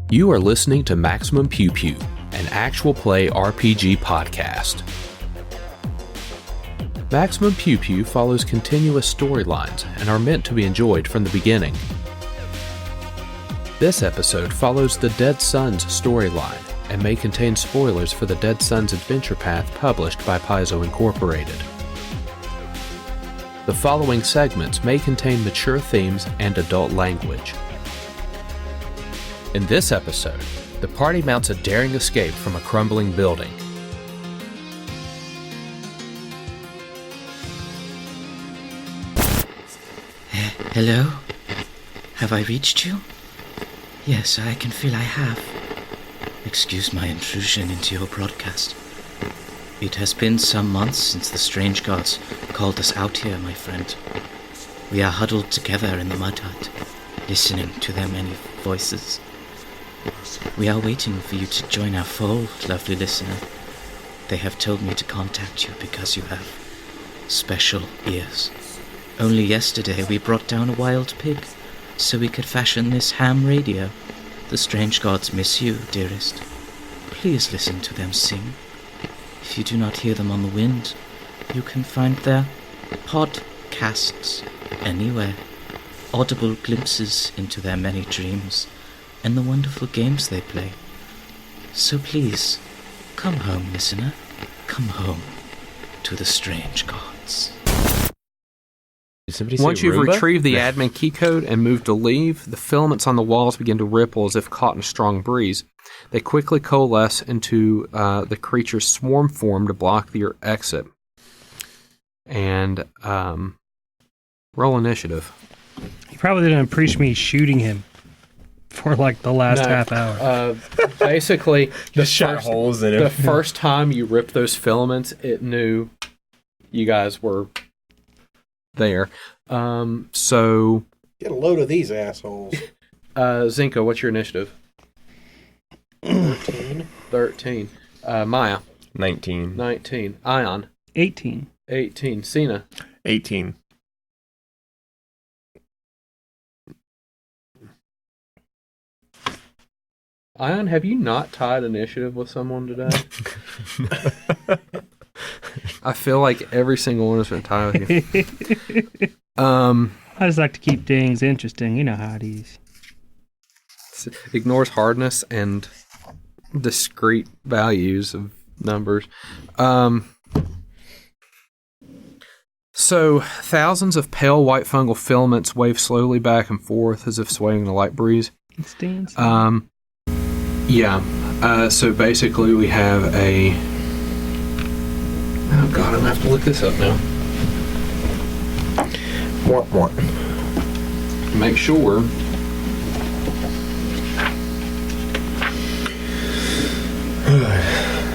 You are listening to Maximum Pew Pew, an actual play RPG podcast. Maximum Pew Pew follows continuous storylines and are meant to be enjoyed from the beginning. This episode follows the Dead Sons storyline and may contain spoilers for the Dead Sons adventure path published by Paizo Incorporated. The following segments may contain mature themes and adult language. In this episode, the party mounts a daring escape from a crumbling building. Hello? Have I reached you? Yes, I can feel I have. Excuse my intrusion into your broadcast. It has been some months since the strange gods called us out here, my friend. We are huddled together in the mud hut, listening to their many voices. We are waiting for you to join our fold, lovely listener. They have told me to contact you because you have special ears. Only yesterday we brought down a wild pig, so we could fashion this ham radio. The strange gods miss you, dearest. Please listen to them sing. If you do not hear them on the wind, you can find their podcasts anywhere. Audible glimpses into their many dreams and the wonderful games they play. So please, come home, listener. Come home to the strange gods. Once you've retrieved the admin key code and moved to leave, the filaments on the walls begin to ripple as if caught in a strong breeze. They quickly coalesce into the creature's swarm form to block your exit. And roll initiative. He probably didn't appreciate me shooting him for like the last half hour. Basically, the first time you ripped those filaments, it knew you guys were there. So get a load of these assholes. Zenka, what's your initiative? 13. Maia. 19. Ion. 18. Cyna. 18. Ion, have you not tied initiative with someone today? I feel like every single one has been tied with you. I just like to keep things interesting. You know how it is. Ignores hardness and discrete values of numbers. So, thousands of pale white fungal filaments wave slowly back and forth as if swaying in a light breeze. It stands. So basically we have a... Oh god, I'm going to have to look this up now. What? Make sure.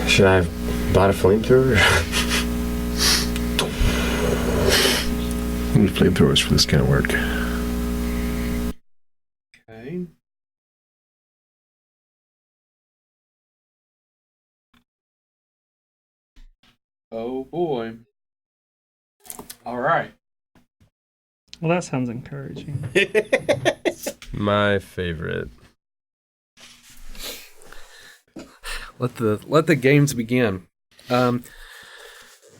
Should I have bought a flamethrower? I need flamethrowers for this kind of work. Okay. Oh boy. All right. Well, that sounds encouraging. My favorite. Let the games begin.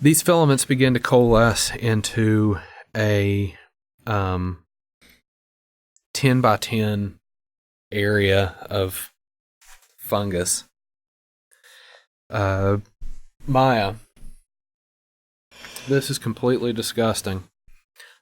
These filaments begin to coalesce into a 10 by 10 area of fungus. Maia, this is completely disgusting.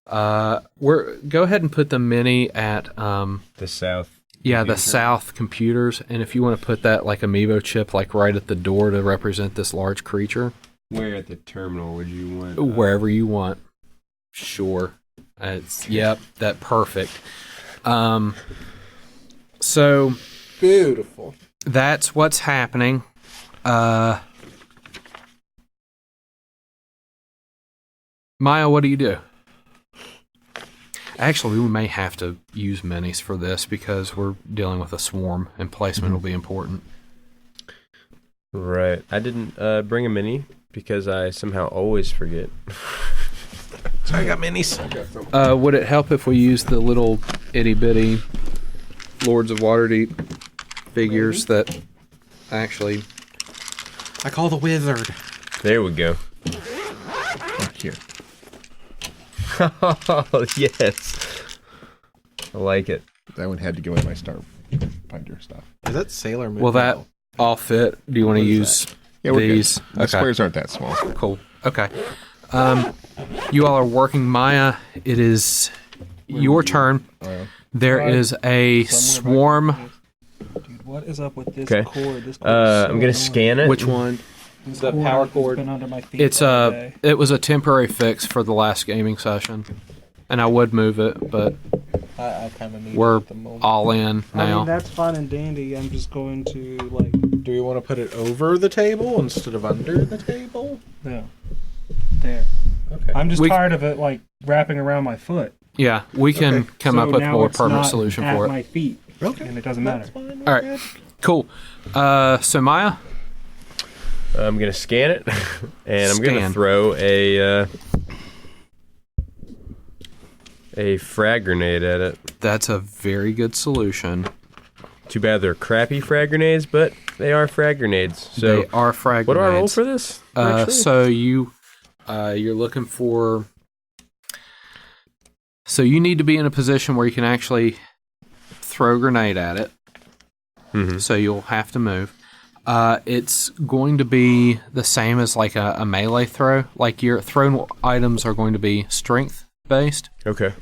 Go ahead and put the mini at The south. Yeah, the south computers, and if you want to put that like amiibo chip like right at the door to represent this large creature. Where at the terminal would you want? Wherever you want. Sure. That perfect. So Beautiful. that's what's happening. Maia, what do you do? Actually, we may have to use minis for this because we're dealing with a swarm and placement will be important. Right. I didn't bring a mini because I somehow always forget. So I got minis. Would it help if we used the little itty bitty Lords of Waterdeep figures that actually... I call the wizard. There we go. Oh, here. Oh, yes. I like it. That one had to go in my Starfinder stuff. Is that Sailor Moon? Will that all fit? Do you want to What is use Yeah, we're these? good. The squares aren't that small. Cool. Okay. You all are working Maia. It is your turn. There is a swarm. Dude, what is up with this Okay. cord? This cord is so I'm gonna annoying. scan it. Which one? This the power cord? has been under my feet It's all day. it was a temporary fix for the last gaming session, and I would move it, but I kind of need we're it at the moment. all in I now. mean, that's fine and dandy. I'm just going to, like, Do we want to put it over the table instead of under the table? no. There. Okay. I'm just We- tired of it, like, wrapping around my foot. Yeah, we can come So up with a now more it's permanent not solution at for it. my feet. Okay. And it doesn't matter. That's fine. All right, cool. So Maia, I'm gonna scan it, and I'm gonna Scan. throw a frag grenade at it. that's a very good solution. Too bad they're crappy frag grenades, but they are frag grenades. So They are frag what do I roll grenades. for this? actually? So you're looking for. So you need to be in a position where you can actually throw a grenade at it. Mhm. So you'll have to move. It's going to be the same as like a melee throw. Like your thrown items are going to be strength based. Okay.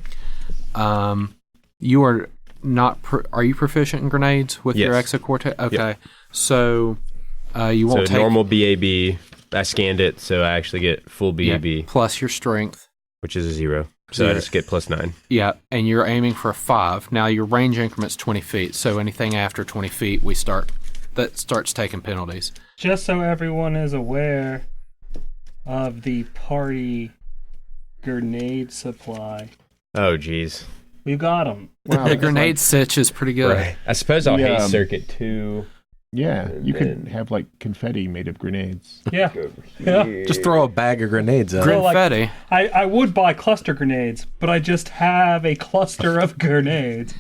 You are not. Are you proficient in grenades with your Yes. exocortex? Okay. So you won't So take normal BAB. I scanned it, so I actually get full BAB, plus your strength. which is a 0. So I Zero. just get +9. Yeah, and you're aiming for a 5. Now your range increment's 20 feet, so anything after 20 feet, that starts taking penalties. Just so everyone is aware of the party grenade supply. Oh, jeez. We've got them. The grenade sitch is pretty good. I suppose I'll Yeah. haste circuit too. Yeah, you could And- have like confetti made of grenades. Yeah. Yeah. Just throw a bag of grenades at it. Well, like- Confetti. I would buy cluster grenades, but I just have a cluster of grenades.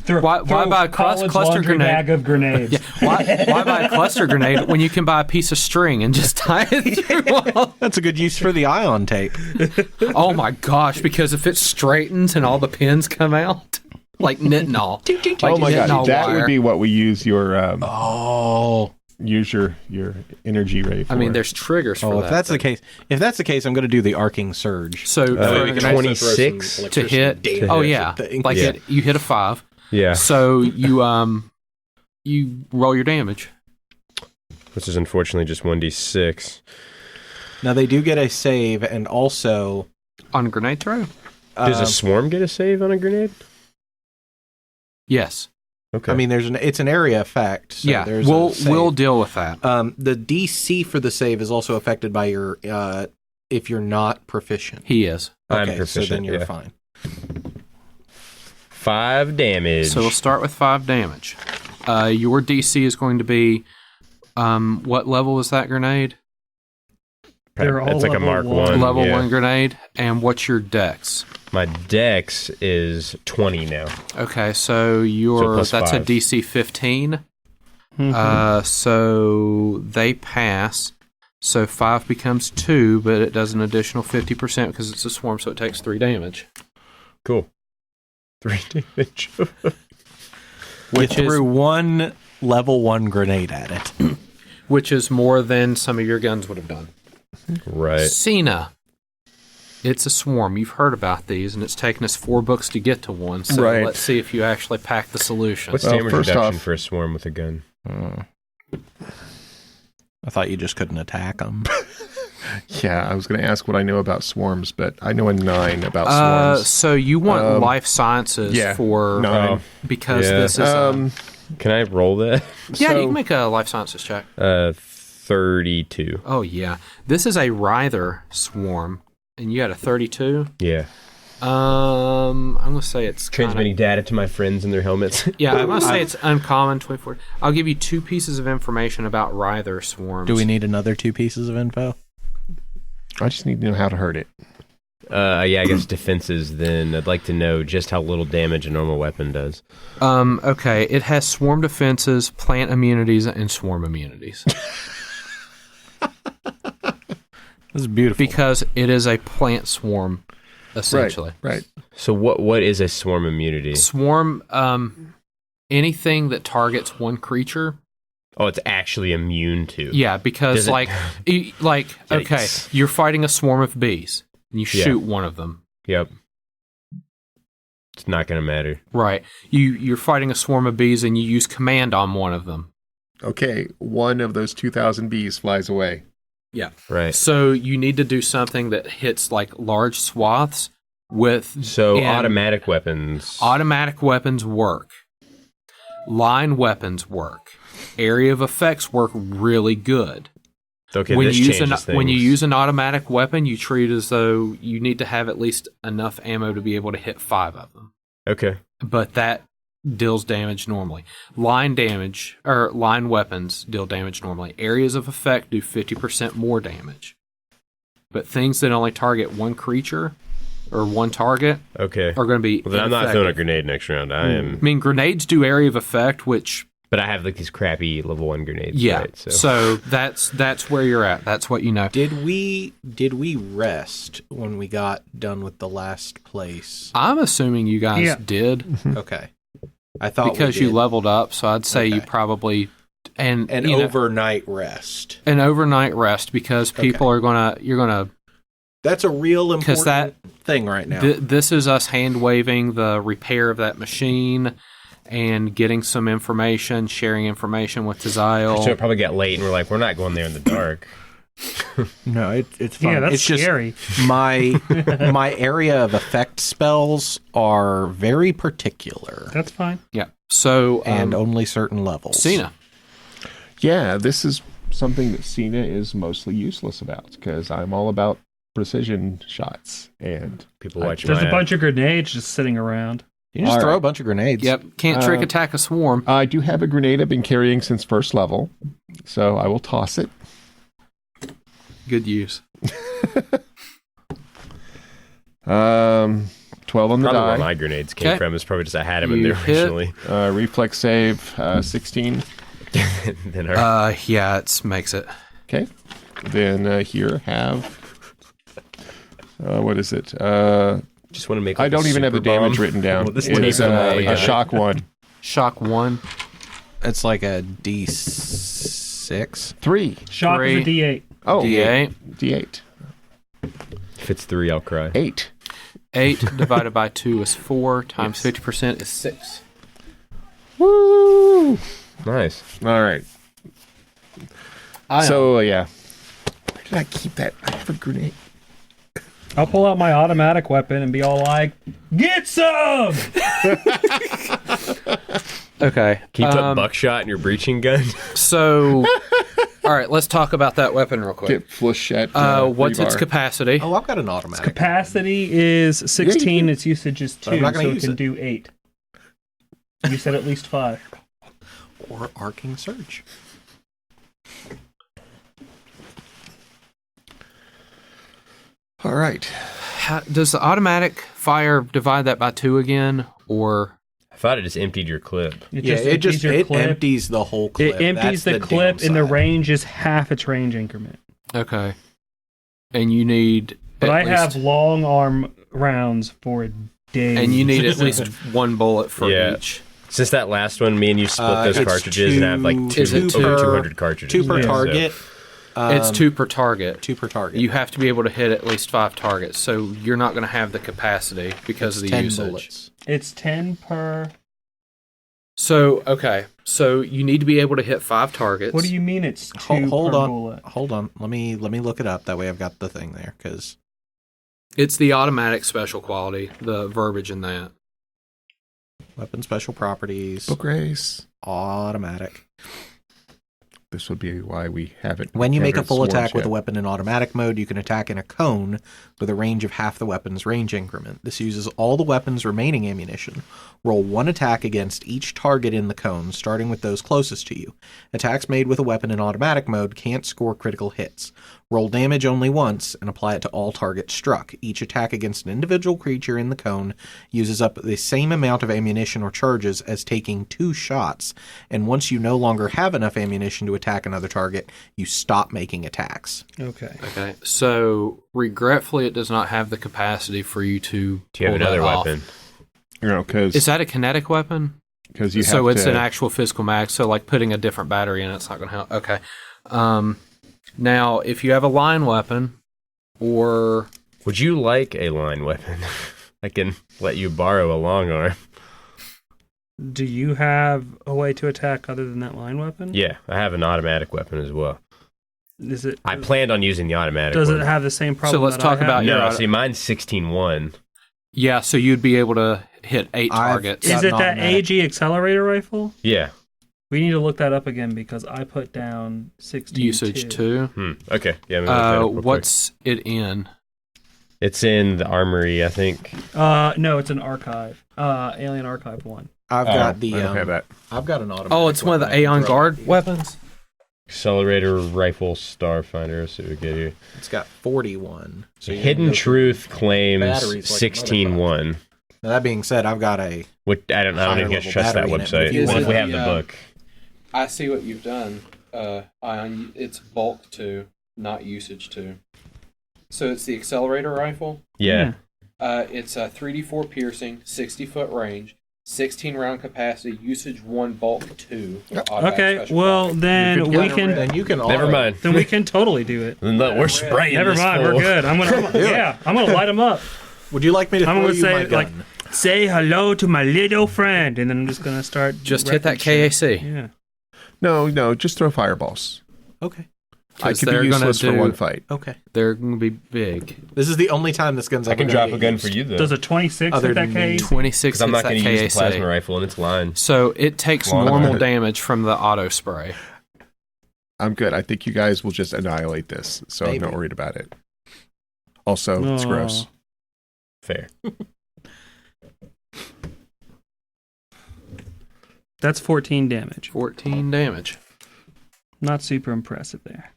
Why buy a college cluster laundry grenade? bag of grenades? Why buy a cluster grenade when you can buy a piece of string and just tie it through all? That's a good use for the ion tape. Oh my gosh, because if it straightens and all the pins come out, like nitinol. Oh my god, nitinol that wire. would be what we use your Oh. use your energy ray for. I mean, there's triggers for Oh, that. if that's the case, I'm going to do the arcing surge. So for a maybe grenade 26 to hit. Oh yeah, like Yeah. you hit a 5. Yeah. So you roll your damage. Which is unfortunately just 1d6. Now they do get a save, and also On grenade throw? Does a swarm get a save on a grenade? Yes. Okay. I mean, it's an area effect. So Yeah. there's We'll a save. we'll deal with that. The DC for the save is also affected by your if you're not proficient. He is. I'm Okay, proficient. so then you're yeah. fine. 5 damage. So we'll start with 5 damage. Your DC is going to be what level is that grenade? They're all It's like a level Mark 1. 1. Level yeah. 1 grenade. And what's your dex? My dex is 20 now. Okay, so plus that's 5. a DC 15. So they pass. So 5 becomes 2, but it does an additional 50% because it's a swarm, so it takes 3 damage. Cool. 3 damage. Which you is threw one level 1 grenade at it. which is more than some of your guns would have done. right. Cyna. It's a swarm. You've heard about these, and it's taken us 4 books to get to one. So Right. let's see if you actually pack the solution. What's Well, damage first reduction off- for a swarm with a gun? I thought you just couldn't attack them. Yeah, I was going to ask what I know about swarms, but I know a 9 about swarms. So you want life sciences yeah, for 9. because Yeah. this is Can I roll that? yeah. so- You can make a life sciences check. 32. Oh yeah, this is a Writher swarm, and you got a 32. Yeah. I'm gonna say it's Transmitting data to my friends in their helmets. Yeah, I'm gonna say it's uncommon. 24. I'll give you 2 pieces of information about Writher swarms. Do we need another 2 pieces of info? I just need to know how to hurt it. I guess defenses, then I'd like to know just how little damage a normal weapon does. Okay, it has swarm defenses, plant immunities, and swarm immunities. This is beautiful. Because it is a plant swarm, essentially. Right. So what is a swarm immunity? Swarm, anything that targets one creature. Oh, it's actually immune to. Yeah, because okay, Yikes. you're fighting a swarm of bees, and you shoot one of them. Yep. It's not going to matter. Right. You're fighting a swarm of bees, and you use command on one of them. Okay, one of those 2,000 bees flies away. Yeah. Right. So you need to do something that hits like large swaths with. So automatic weapons. Automatic weapons work. Line weapons work. Area of effects work really good. Okay, when this you changes use things. when you use an automatic weapon, you treat it as though you need to have at least enough ammo to be able to hit 5 of them. Okay. But that deals damage normally. Line weapons deal damage normally. Areas of effect do 50% more damage. But things that only target one creature or one target Okay. are going to be Well, then I'm not throwing a grenade next round. I mean, grenades do area of effect, which... But I have like these crappy level 1 grenades. Yeah, right? so that's where you're at. That's what you know. Did we rest when we got done with the last place? I'm assuming you guys did. Okay. I thought because you leveled up, so I'd say you probably an overnight rest. An overnight rest because people are you're gonna. That's a real important thing right now. This is us hand waving the repair of that machine and getting some information, sharing information with Taziel. So it probably got late, and we're like, we're not going there in the dark. No, it's fine. Yeah, that's it's scary. Just my area of effect spells are very particular. That's fine. Yeah. So and only certain levels. Cyna. Yeah, this is something that Cyna is mostly useless about because I'm all about precision shots and people watch. There's a bunch of grenades just sitting around. You just throw a bunch of grenades. Yep. Can't trick attack a swarm. I do have a grenade I've been carrying since first level, so I will toss it. Good use. 12 on the probably die. where my grenades came from is probably just I had them in there originally. Reflex save 16. Then yeah, it makes it. Okay. Then here have what is it? Just want to make. I don't even have the damage bomb. written down. Well, this it's a shock 1. Shock 1. It's like a D6. 3. Shock 3. is a D8. Oh, D8. D8. If it's 3, I'll cry. 8. 8 divided by 2 is 4 times 50% is 6. Woo! Nice. All right. So yeah. Where did I keep that? I have a grenade. I'll pull out my automatic weapon and be all like, "Get some!" Okay. Can you put buckshot in your breaching gun? So, all right, let's talk about that weapon real quick. Get flush at what's its rebar. capacity? Oh, I've got an automatic. Capacity is 16. Its usage is 2, I'm not gonna so it use can it. do 8. You said at least 5. Or arcing surge. All right. Does the automatic fire divide that by 2 again, or? I thought it just emptied your clip. It empties the whole clip. It empties the clip, and the range is half its range increment. Okay. And you need. But I have long arm rounds for days. And you need at least 1 bullet for each. Since that last one, me and you split those cartridges and I have like over 200 cartridges. 2 per target. It's 2 per target. 2 per target. You have to be able to hit at least 5 targets, so you're not going to have the capacity because of the 10 usage. bullets. It's 10 per... So, okay. So you need to be able to hit 5 targets. What do you mean it's 2 Hold per on. bullet? Hold on. Let me look it up. That way I've got the thing there. Because It's the automatic special quality, the verbiage in that. weapon special properties. Book race. Automatic. this would be why we haven't. When you make a encountered full swarms attack with yet. a weapon in automatic mode, you can attack in a cone with a range of half the weapon's range increment. This uses all the weapon's remaining ammunition. Roll one attack against each target in the cone, starting with those closest to you. Attacks made with a weapon in automatic mode can't score critical hits. Roll damage only once and apply it to all targets struck. Each attack against an individual creature in the cone uses up the same amount of ammunition or charges as taking 2 shots, and once you no longer have enough ammunition to attack another target, you stop making attacks. Okay. Okay, so regretfully, it does not have the capacity for you to. Do you have pull that another off. weapon? Because Is that a kinetic weapon? you have So it's to, an actual physical mag. So like putting a different battery in it's not going to help. Okay. Now, if you have a line weapon, or Would you like a line weapon? I can let you borrow a long arm. Do you have a way to attack other than that line weapon? Yeah, I have an automatic weapon as well. Is it? I planned on using the automatic Does one. it have the same problem? So let's that talk I have? about your No, auto- see, mine's 16-1. yeah, so you'd be able to hit 8 I've- targets. Is got it an that automatic. AG accelerator rifle? Yeah. We need to look that up again because I put down 16 Usage 2. Okay. Yeah. I'm gonna look that up real quick. What's it in? It's in the armory, I think. No, it's an archive. Alien Archive 1. I've got the I don't have that. I've got an automatic. Oh, it's one of the weapon I can Aeon throw Guard at you. weapons? Accelerator rifle Starfinder. Let's see what we get here. It's got 41. So you Hidden can go Truth claims batteries like 16-1. Now, that being said, I've got a Which I don't Higher even level trust that battery in it, but website. if you What want if we the, have the book? I see what you've done. Ion, it's bulk 2, not usage 2. So it's the accelerator rifle. Yeah. It's a 3d4 piercing, 60-foot range, 16 round capacity, usage 1, bulk 2. Okay, well then we can Then you can Never auto- mind. then we can totally do it. No, we're spraying. Never this mind, fool. we're good. I'm gonna light them up. Would you like me to I'm throw gonna you my say like, gun? say hello to my little friend, and then I'm just gonna start. Just hit that wrecking shit. KAC. Yeah. No, just throw fireballs. Okay. I 'Cause could be they're gonna useless for do- one fight. Okay. They're going to be big. This is the only time this gun's I ever can gonna drop get a gun used. for you, though. Does a 26 Other hit that than me. case? 26 Because I'm not hits going that to use the plasma KAC. rifle and its line. So it takes Long normal enough. damage from the auto spray. I'm good. I think you guys will just annihilate this, so I'm not Maybe. worried about it. Also, it's Oh. gross. Fair. That's 14 damage. 14 damage. Not super impressive there.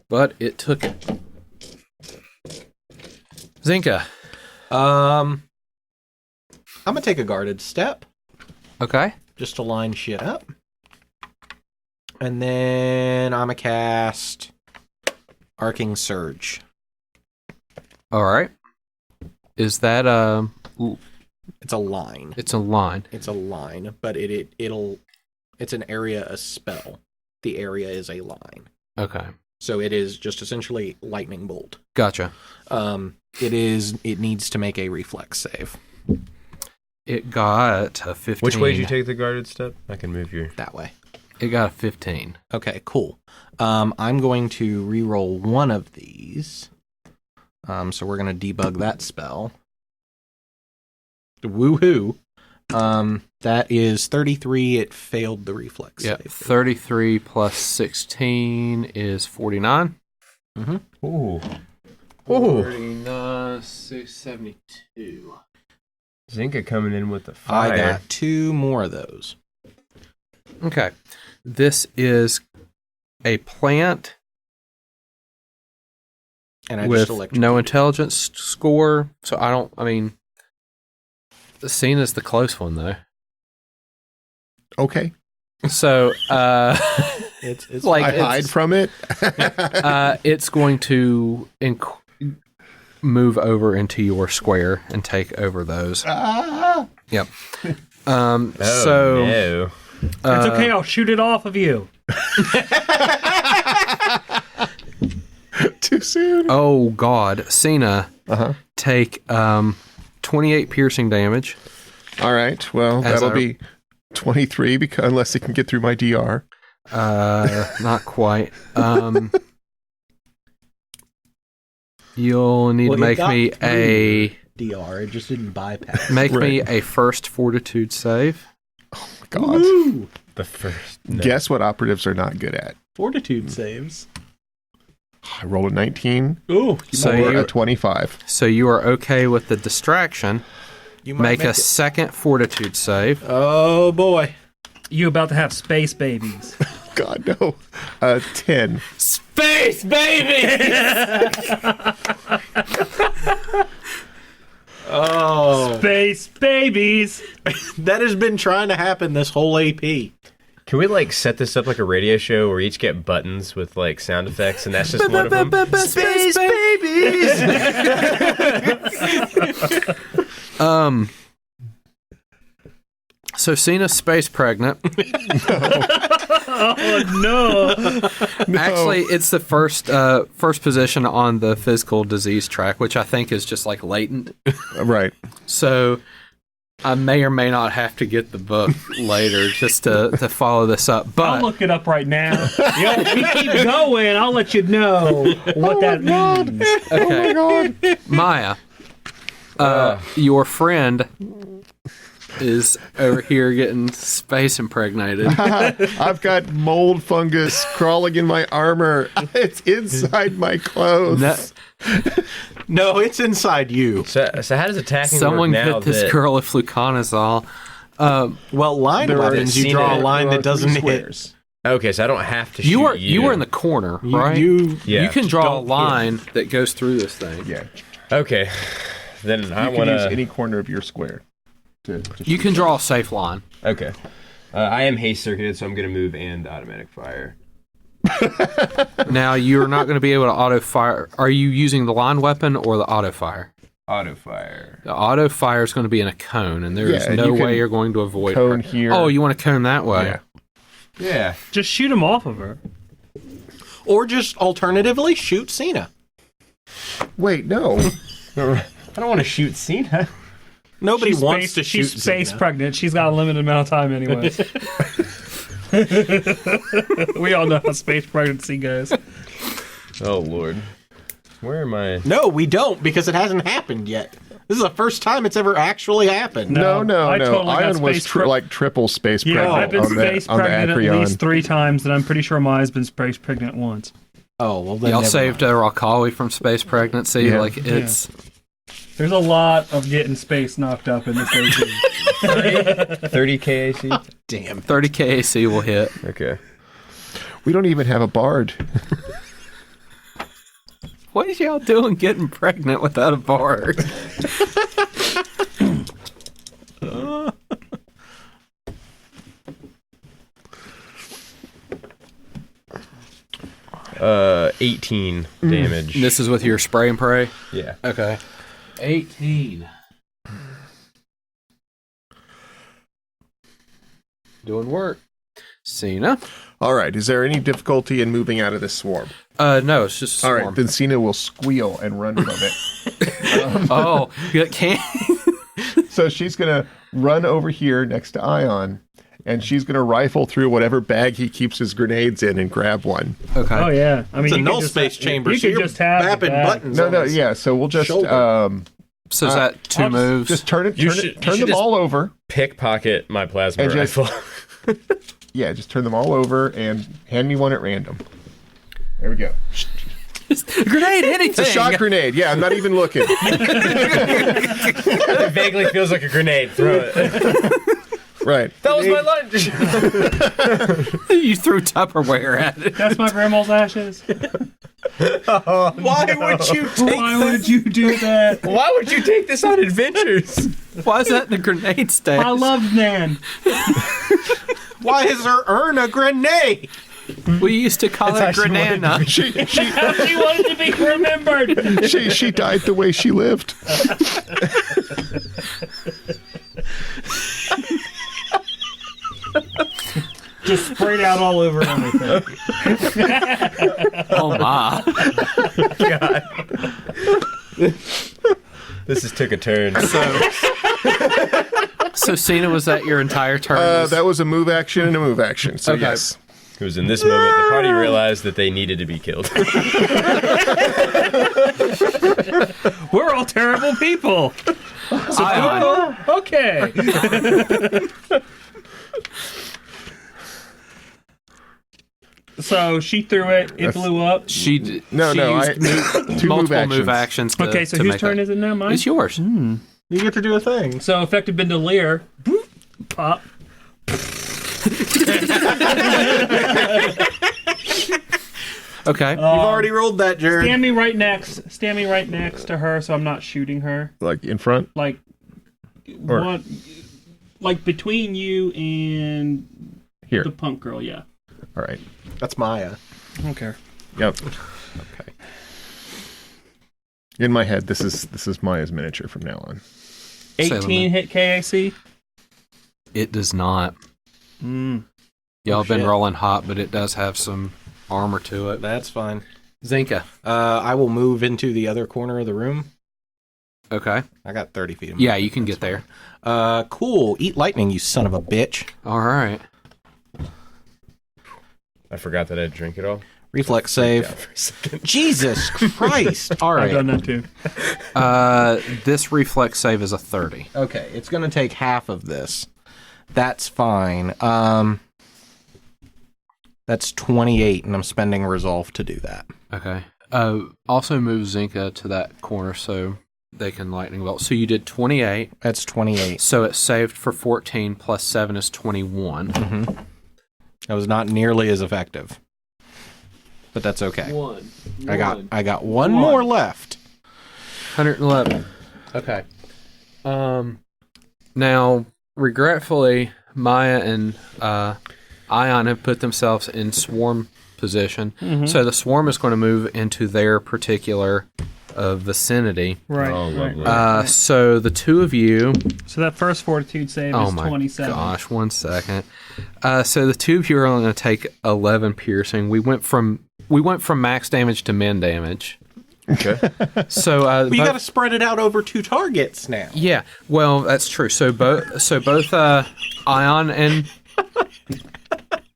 But it took it. Zenka. I'm gonna take a guarded step Okay. just to line shit up, and then I'm gonna cast Arcing Surge. All right. Is that It's a line. it's a line. It's a line, but it's an area, a spell. The area is a line, Okay. so it is just essentially lightning bolt. Gotcha. It needs to make a reflex save It got a 15. Which way did you take the guarded step? I can move your... that way. It got a 15. Okay, cool. I'm going to re-roll one of these. So we're going to debug that spell. Woohoo! That is 33. It failed the reflex Yeah. save. 33 plus 16 is 49. Ooh. 49, 672. Zenka coming in with the I fire. got 2 more of those. Okay. This is a plant And I with just no electrocuted. intelligence score. So the scene is the close one, though. Okay. So, It's like, I it's- hide from it. it's going to move over into your square and take over those. Yep. Oh, So no. It's okay, I'll shoot it off of you. Too soon. oh god, Cyna, Uh-huh. take 28 piercing damage. All right. Well, As that'll I- be 23 because unless it can get through my DR. Not quite. You'll need Well, to it make got me a DR. It just didn't bypass. make me Right. a first fortitude save. God. The first. No. Guess what operatives are not good at? Fortitude saves. I rolled a 19 Ooh. So or you- a 25. So you are okay with the distraction. You might Make a it. second fortitude save. Oh, boy. You about to have space babies. God, no. 10. Space, baby! Oh. Space babies. That has been trying to happen this whole AP. Can we like set this up like a radio show where we each get buttons with like sound effects, and that's just one of them? Space babies! So Cyna's space pregnant. Oh no. Actually, it's the first position on the physical disease track, which I think is just like latent. Right. So I may or may not have to get the book later just to follow this up. I'll But look it up right now. Yo, we keep going. I'll let you know what that means. okay, Oh, my God. Maya, your friend is over here getting space impregnated. I've got mold fungus crawling in my armor. It's inside my clothes. No- No, it's inside you. So how does attacking Someone work now? get this that, girl a fluconazole. Well, line There are weapons, you draw a line that doesn't hit. squares. Okay, so I don't have to shoot You you. are in the corner, You, right? Yeah. You can draw a Don't hit. line that goes through this thing. Yeah. Okay, then You I can want use to. any corner of your square. To You shoot. can draw a safe line. Okay, I am haste circuited, so I'm going to move and automatic fire. Now you're not going to be able to auto fire. Are you using the line weapon or the auto fire? Auto fire. The auto fire is going to be in a cone, and there is Yeah, and no you can way you're going to avoid cone her. here. Oh, you want to cone that way? Yeah. Yeah. Just shoot him off of her. Or just alternatively shoot Cyna. Wait, no. I don't want to shoot Cyna. Nobody She's wants space- to shoot She's space Cyna. pregnant. She's got a limited amount of time anyways. We all know how space pregnancy goes. Oh Lord, where am I? No, we don't, because it hasn't happened yet. This is the first time it's ever actually happened. No. I totally got Ion was space pre- like triple space Yeah, pregnant I've been on space the, on the pregnant at Acreon. least 3 times, and I'm pretty sure Maya's been space pregnant once. Oh, well then Y'all never saved mind. Rakawi from space pregnancy. Yeah. Like it's There's a lot of getting space knocked up in this AP. 30 KAC. Damn. 30 KAC will hit. Okay. We don't even have a bard. What is y'all doing getting pregnant without a bard? 18 damage. This is with your spray and pray? Yeah. Okay. 18. Doing work. Cyna? All right. Is there any difficulty in moving out of this swarm? No, it's just a All swarm. right. Then Cyna will squeal and run from it. Oh, you can't. So she's going to run over here next to Ion, and she's going to rifle through whatever bag he keeps his grenades in and grab one. Okay. Oh yeah, I mean It's a you could null just space have- chamber, You so could you're just have mapping that. buttons. No, yeah. So we'll just Shoulder. So is that 2 I'll just- moves? just turn it, You turn, should- it, you turn should them just- all over. Pickpocket my plasma And just- rifle. Yeah, just turn them all over and hand me one at random. There we go. Grenade, anything. It's a shock grenade. Yeah, I'm not even looking. It vaguely feels like a grenade. Throw it. Right. That was my lunch. You threw Tupperware at it. That's my grandma's ashes. Why would you take Why would you do that? Why would you take this on adventures? Why is that in the grenade stand? I loved Nan. Why is her urn a grenade? We used to call it grenana. She She wanted to be remembered. she died the way she lived. Just sprayed out all over everything. Oh my. This just took a turn. So Cyna, was that your entire turn? That was a move action and a move action. So Okay. yes. It was in this moment the party realized that they needed to be killed. We're all terrible people. Ion. Okay. So she threw it. It blew up. She used multiple move actions. Okay, so whose turn is it now? Mine? It's yours. You get to do a thing. So effective bandolier. Pop. Okay. You've already rolled that, Jared. Stand me right next to her, so I'm not shooting her. Like in front? Like between you and Here. the punk girl. Yeah. All right. That's Maia. I don't care. Yep. Okay. In my head, this is Maya's miniature from now on. 18 hit KAC. It does not. Y'all have been shit. rolling hot, but it does have some armor to it. That's fine. Zenka. I will move into the other corner of the room. Okay. I got 30 feet. Yeah, you can get there. Cool. Eat lightning, you son of a bitch. All right. I forgot that I drink it all. Reflex save. Jesus Christ. All I've done right. that too. This reflex save is a 30. Okay, it's going to take half of this. That's fine. That's 28, and I'm spending resolve to do that. Okay. Also move Zenka to that corner so they can lightning bolt. So you did 28. That's 28. So it's saved for 14 plus 7 is 21. That was not nearly as effective. But that's okay. I got one more left. 111. Okay. Now, regretfully, Maia and Ion have put themselves in swarm position. So the swarm is going to move into their particular vicinity. Right. Oh, lovely. So the two of you... So that first fortitude save Oh is my 27. gosh, 1 second. So the two of you are only going to take 11 piercing. We went from max damage to min damage. Okay. So But you got to spread it out over 2 targets now. yeah, well that's true. So both Ion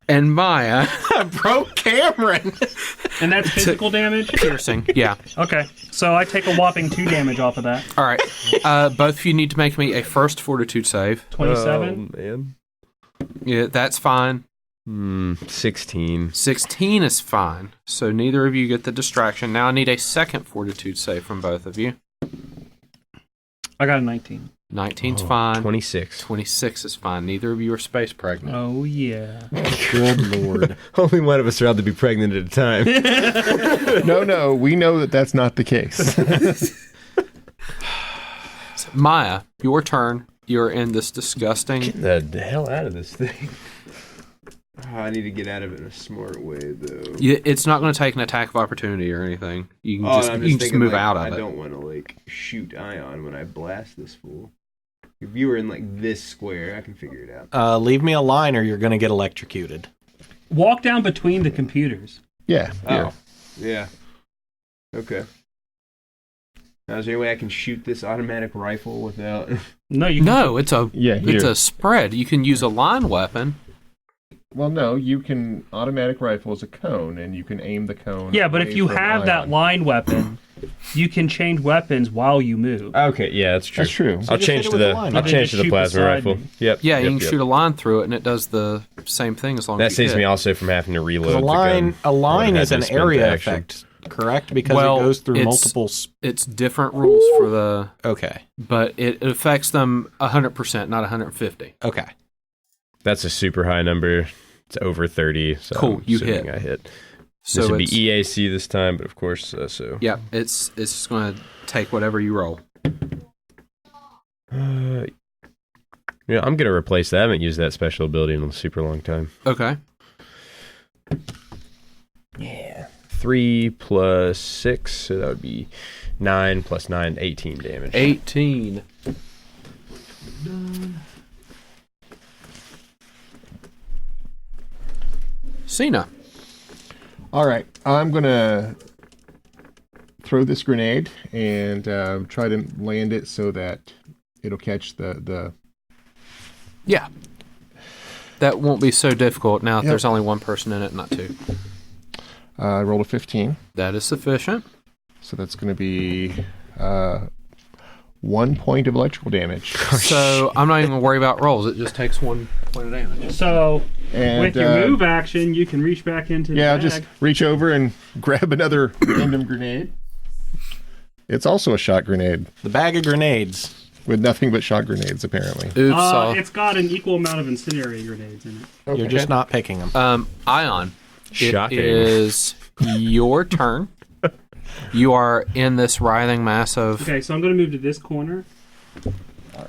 and Maia I broke Cameron. And that's physical damage? piercing. Yeah. Okay. So I take a whopping 2 damage off of that. All right. Both of you need to make me a first fortitude save. 27. Oh, man. Yeah, that's fine. 16. 16 is fine. So neither of you get the distraction. Now I need a second fortitude save from both of you. I got a 19. 19's fine. 26. 26 is fine. Neither of you are space pregnant. Oh, yeah. Good lord. Only one of us are allowed to be pregnant at a time. No, we know that that's not the case. Maia, your turn. You're in this disgusting... Get the hell out of this thing. Oh, I need to get out of it in a smart way, though. It's not going to take an attack of opportunity or anything. You can just move out of it. I don't want to shoot Ion when I blast this fool. If you were in this square, I can figure it out. Leave me a line or you're going to get electrocuted. Walk down between the computers. Yeah. Here. Oh, yeah. Okay. Now, is there any way I can shoot this automatic rifle without? No, you can. No, it's here. a spread. You can use a line weapon. Well, no, you can automatic rifle as a cone, and you can aim the cone. Yeah, but if away you from have that Ion. line weapon, you can change weapons while you move. Okay, yeah, that's true. That's true. I'll just change hit it to with the the line. I'll Then change just to the shoot plasma beside rifle. me. Yep. Yeah, you yep, can yep. shoot a line through it, and it does the same thing as long That as you saves hit. me also from having to reload. A the line, gun. a line I would is have an to spend area the action. effect, correct? Because Well, it goes through it's- multiple... It's different rules for the... Okay. But it affects them 100%, not 150. Okay. That's a super high number. It's over 30. So Cool, I'm you assuming hit. I hit. So This would be it's- EAC this time, but of course, so. Yeah, it's just going to take whatever you roll. Yeah, I'm gonna replace that. I haven't used that special ability in a super long time. Okay. Yeah. 3 plus 6, so that would be 9 plus 9, 18 damage. 18. Cyna. All right, I'm gonna throw this grenade and try to land it so that it'll catch the. Yeah. That won't be so difficult now if Yep. there's only one person in it, not two. I rolled a 15, That is sufficient. so that's going to be 1 point of electrical damage. So I'm not even going to worry about rolls. It just takes 1 point of damage. So And, with your move action, you can reach back into the I'll bag. just reach over and grab another random grenade. It's also a shot grenade The bag of grenades. with nothing but shot grenades, apparently. Oops. It's got an equal amount of incendiary grenades in it. You're just not picking them. Ion, Shocking. it is your turn. You are in this writhing mass of... Okay, so I'm going to move to this corner.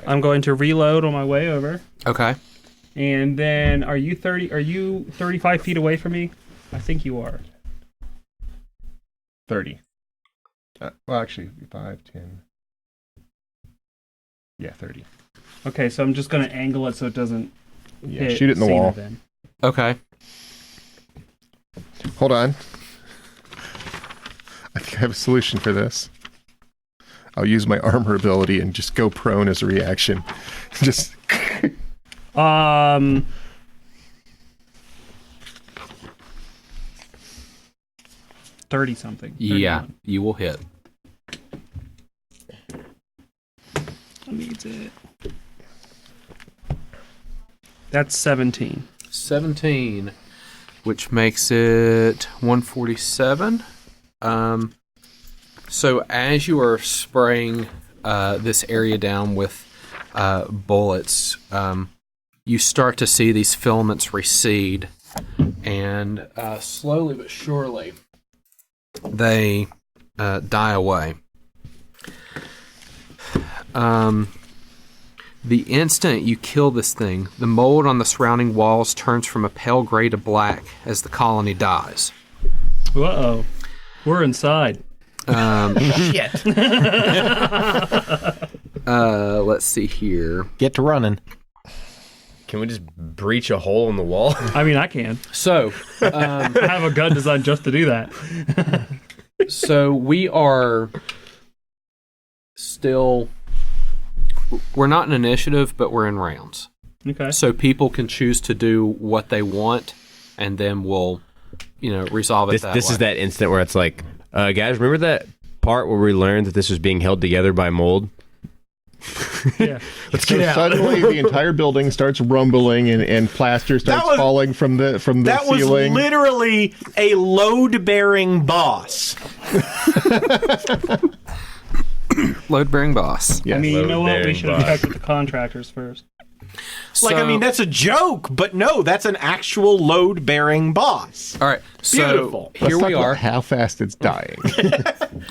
I'm going to reload on my way over. Okay. And then, are you 35 feet away from me? I think you are. 30. Well, actually, 5, 10. Yeah, 30. Okay, so I'm just going to angle it so it doesn't Yeah, hit shoot it in the Cyna wall. then. Okay. Hold on. I think I have a solution for this. I'll use my armor ability and just go prone as a reaction. Just 30 something. Yeah, 31. you will hit. Needs it. That's 17. 17, which makes it 147. So as you are spraying this area down with bullets, you start to see these filaments recede, and slowly but surely they die away. The instant you kill this thing, the mold on the surrounding walls turns from a pale gray to black as the colony dies. Uh-oh. We're inside. Shit. Let's see here. Get to running. Can we just breach a hole in the wall? I mean, I can. So, I have a gun designed just to do that. so we are still... We're not in initiative, but we're in rounds. Okay. So people can choose to do what they want, and then we'll, resolve it This is that instant where it's like, guys, remember that part where we learned that this was being held together by mold? Yeah. Let's so get out. suddenly the entire building starts rumbling and plaster starts falling from the That was ceiling. literally a load-bearing boss. Load-bearing boss. Yes. I mean, you know what? We Load-bearing should have boss. checked with the contractors first. That's a joke, but no, that's an actual load-bearing boss. All right. So Beautiful. Let's here talk we about are. how fast it's dying.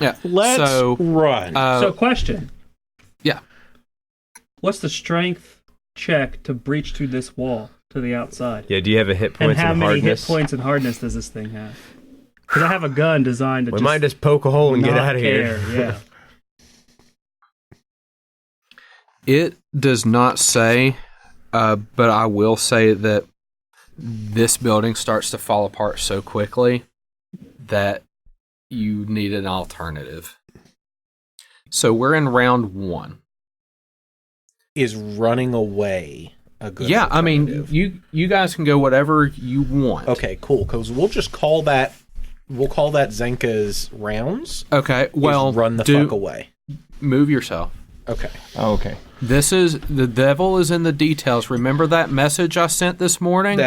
Yeah. Let's So, run. So, question. yeah. What's the strength check to breach through this wall to the outside? Yeah, do you have a hit And points how and many hardness? hit points and hardness does this thing have? Because I have a gun designed to We might just poke a hole and get not out of here. care, Yeah. It does not say, but I will say that this building starts to fall apart so quickly that you need an alternative. So we're in round 1. Is running away a good Yeah, I mean, alternative? you guys can go whatever you want. Okay, cool, because we'll just call that... We'll call that Zenka's rounds. Okay, well, Run the fuck away. Move yourself. Okay. Oh, okay. The devil is in the details. Remember that message I sent this morning?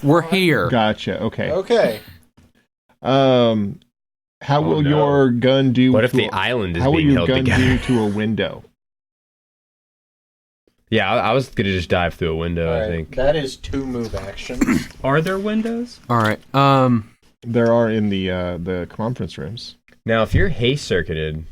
We're here. Gotcha. Okay. Okay. How will no. your gun do? What if to the a- island is How will being your held gun together? do to a window? Yeah, I was gonna just dive through a window. I think. That is 2 move actions. Are there windows? All right. There are in the conference rooms. Now, if you're haste circuited,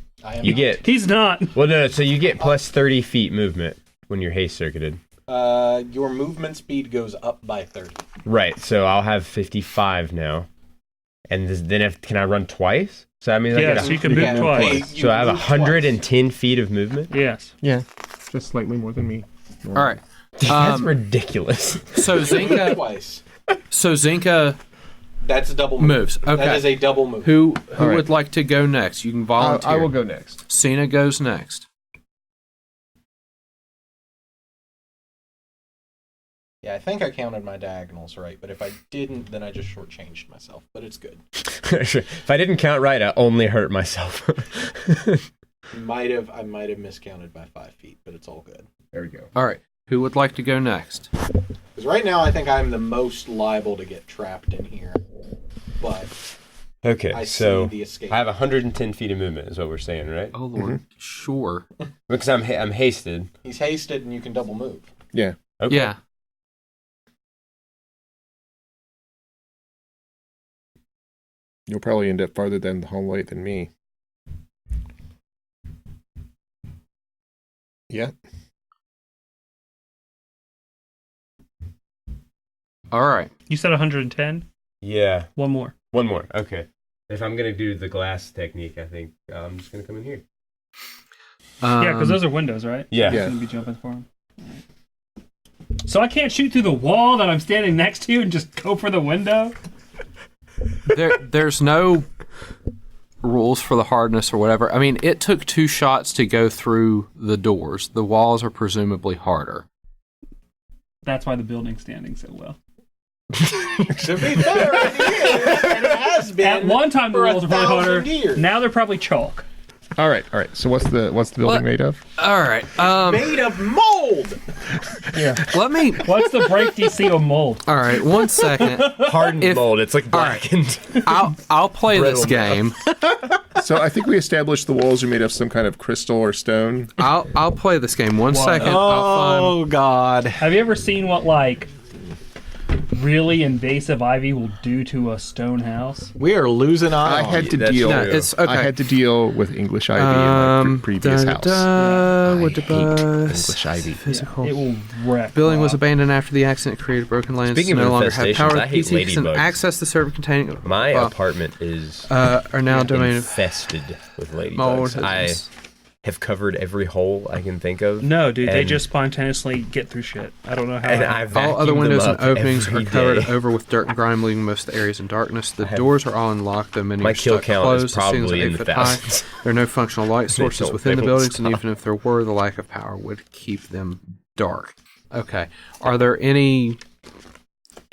you get He's not. no. So you get plus 30 feet movement when you're haste circuited. Your movement speed goes up by 30. Right. So I'll have 55 now, and can I run twice? So I mean, Yes, you can move Yeah, twice. So I have 110 feet of movement. Yes. Yeah, just slightly more than me. all right. That's ridiculous. So Zenka. Twice. So Zenka That's a double move. moves. Okay. That is a double move. Who All right. would like to go next? You can volunteer. I will go next. Cyna goes next. Yeah, I think I counted my diagonals right, but if I didn't, then I just shortchanged myself. But it's good. If I didn't count right, I only hurt myself. I might have miscounted by 5 feet, but it's all good. There we go. All right. Who would like to go next? Because right now I think I'm the most liable to get trapped in here. But Okay, I so see the escape. I have 110 feet of movement, is what we're saying, right? Oh, Lord. Sure. Because I'm hasted. He's hasted and you can double move. Yeah. Okay. Yeah. You'll probably end up farther down the hallway than me. Yeah. All right. You said 110? Yeah. One more. One more. Okay. If I'm gonna do the glass technique, I think I'm just gonna come in here. Yeah, because those are windows, right? Yeah. I'm going to be jumping for them. So I can't shoot through the wall that I'm standing next to and just go for the window? There's no rules for the hardness or whatever. I mean, it took 2 shots to go through the doors. The walls are presumably harder. That's why the building's standing so well. To be fair, it is, and it has been. At one time, the for walls were probably 1,000 harder. years. Now they're probably chalk. All right. So what's the building What? made of? All right. Made of mold. Yeah. Let me. What's the break DC of mold? All right. 1 second. Hardened mold. It's like blackened. I'll play this Brittle game. So I think we established the walls are made of some kind of crystal or stone. I'll play this game. 1 second. I'll find. God. Have you ever seen what, like, really invasive ivy will do to a stone house? We are losing I ion. had to that's deal. No, it's okay. I had to deal with English ivy in my previous house. What I hate English ivy. Physical. It will wreck. Building was Rob. abandoned after the accident created broken lands. Speaking no of longer have infestations, power. I hate PCs can ladybugs. access the server containing My apartment is are now domain of infested with mold. ladybugs. I have covered every hole I can think of. No, dude, they and- just spontaneously get through shit. I don't know how. And I All other vacuum windows them and up openings every are covered day. over with dirt and grime, leaving most of the areas in darkness. The doors are all unlocked, though many My are kill stuck count closed. is The ceilings probably are in 8 the foot high. thousands. There are no functional light sources don't- within they the won't buildings, and stop. even if there were, the lack of power would keep them dark. Okay. Are there any...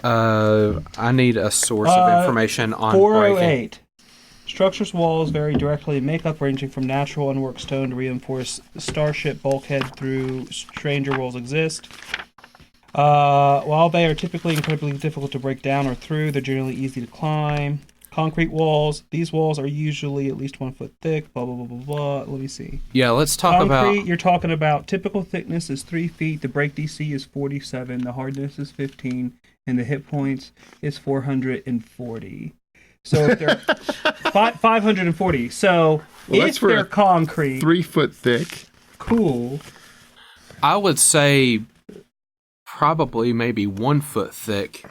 I need a source of information on breaking. 408. Structures walls vary directly in makeup, ranging from natural unworked stone to reinforced starship bulkhead through stranger walls exist. While they are typically incredibly difficult to break down or through, they're generally easy to climb. Concrete walls. These walls are usually at least 1 foot thick. Blah, blah, blah, blah, blah. Let me see. Yeah, let's talk Concrete, about... you're talking about typical thickness is 3 feet. The break DC is 47. The hardness is 15. And the hit points is 440. So if they're 540. So Well, that's if for they're a concrete, 3 foot thick. cool. I would say probably maybe 1 foot thick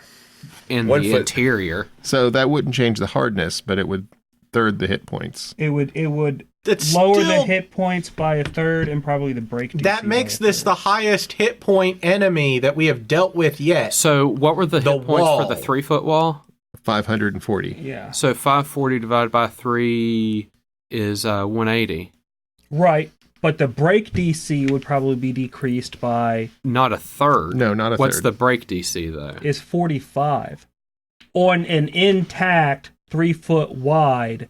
in 1 the foot. interior. So that wouldn't change the hardness, but it would third the hit points. It would That's lower the still- hit points by a third and probably the break DC That by makes a this third. the highest hit point enemy that we have dealt with yet. So what were the The hit points wall. for the 3 foot wall? 540. Yeah. So 540 divided by 3 is 180. Right. But the break DC would probably be decreased by Not a third. No, not a What's third. the break DC though? is 45 on an intact 3 foot wide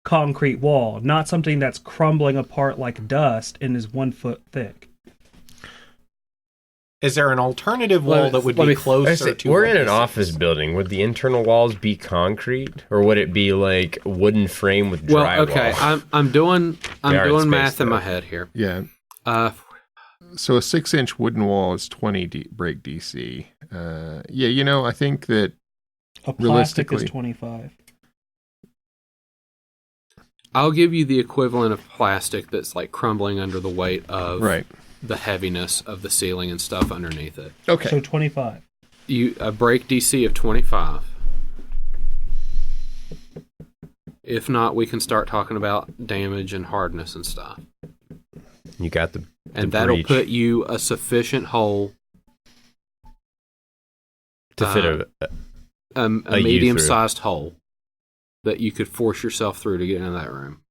concrete wall, not something that's crumbling apart like dust and is 1 foot thick. Is there an alternative wall that would be closer to? We're what in an this office is? building. Would the internal walls be concrete, or would it be like wooden frame with drywall? Well, okay, I'm doing They are in space, math in though. my head here. Yeah. So a 6-inch wooden wall is 20 break DC. Yeah, I think that A plastic is Realistically. 25. I'll give you the equivalent of plastic that's like crumbling under the weight of right. the heaviness of the ceiling and stuff underneath it. Okay. So 25. A break DC of 25. If not, we can start talking about damage and hardness and stuff. You got the And that'll breach put you a sufficient hole, to fit a you medium-sized hole that you could force yourself through to get into that room.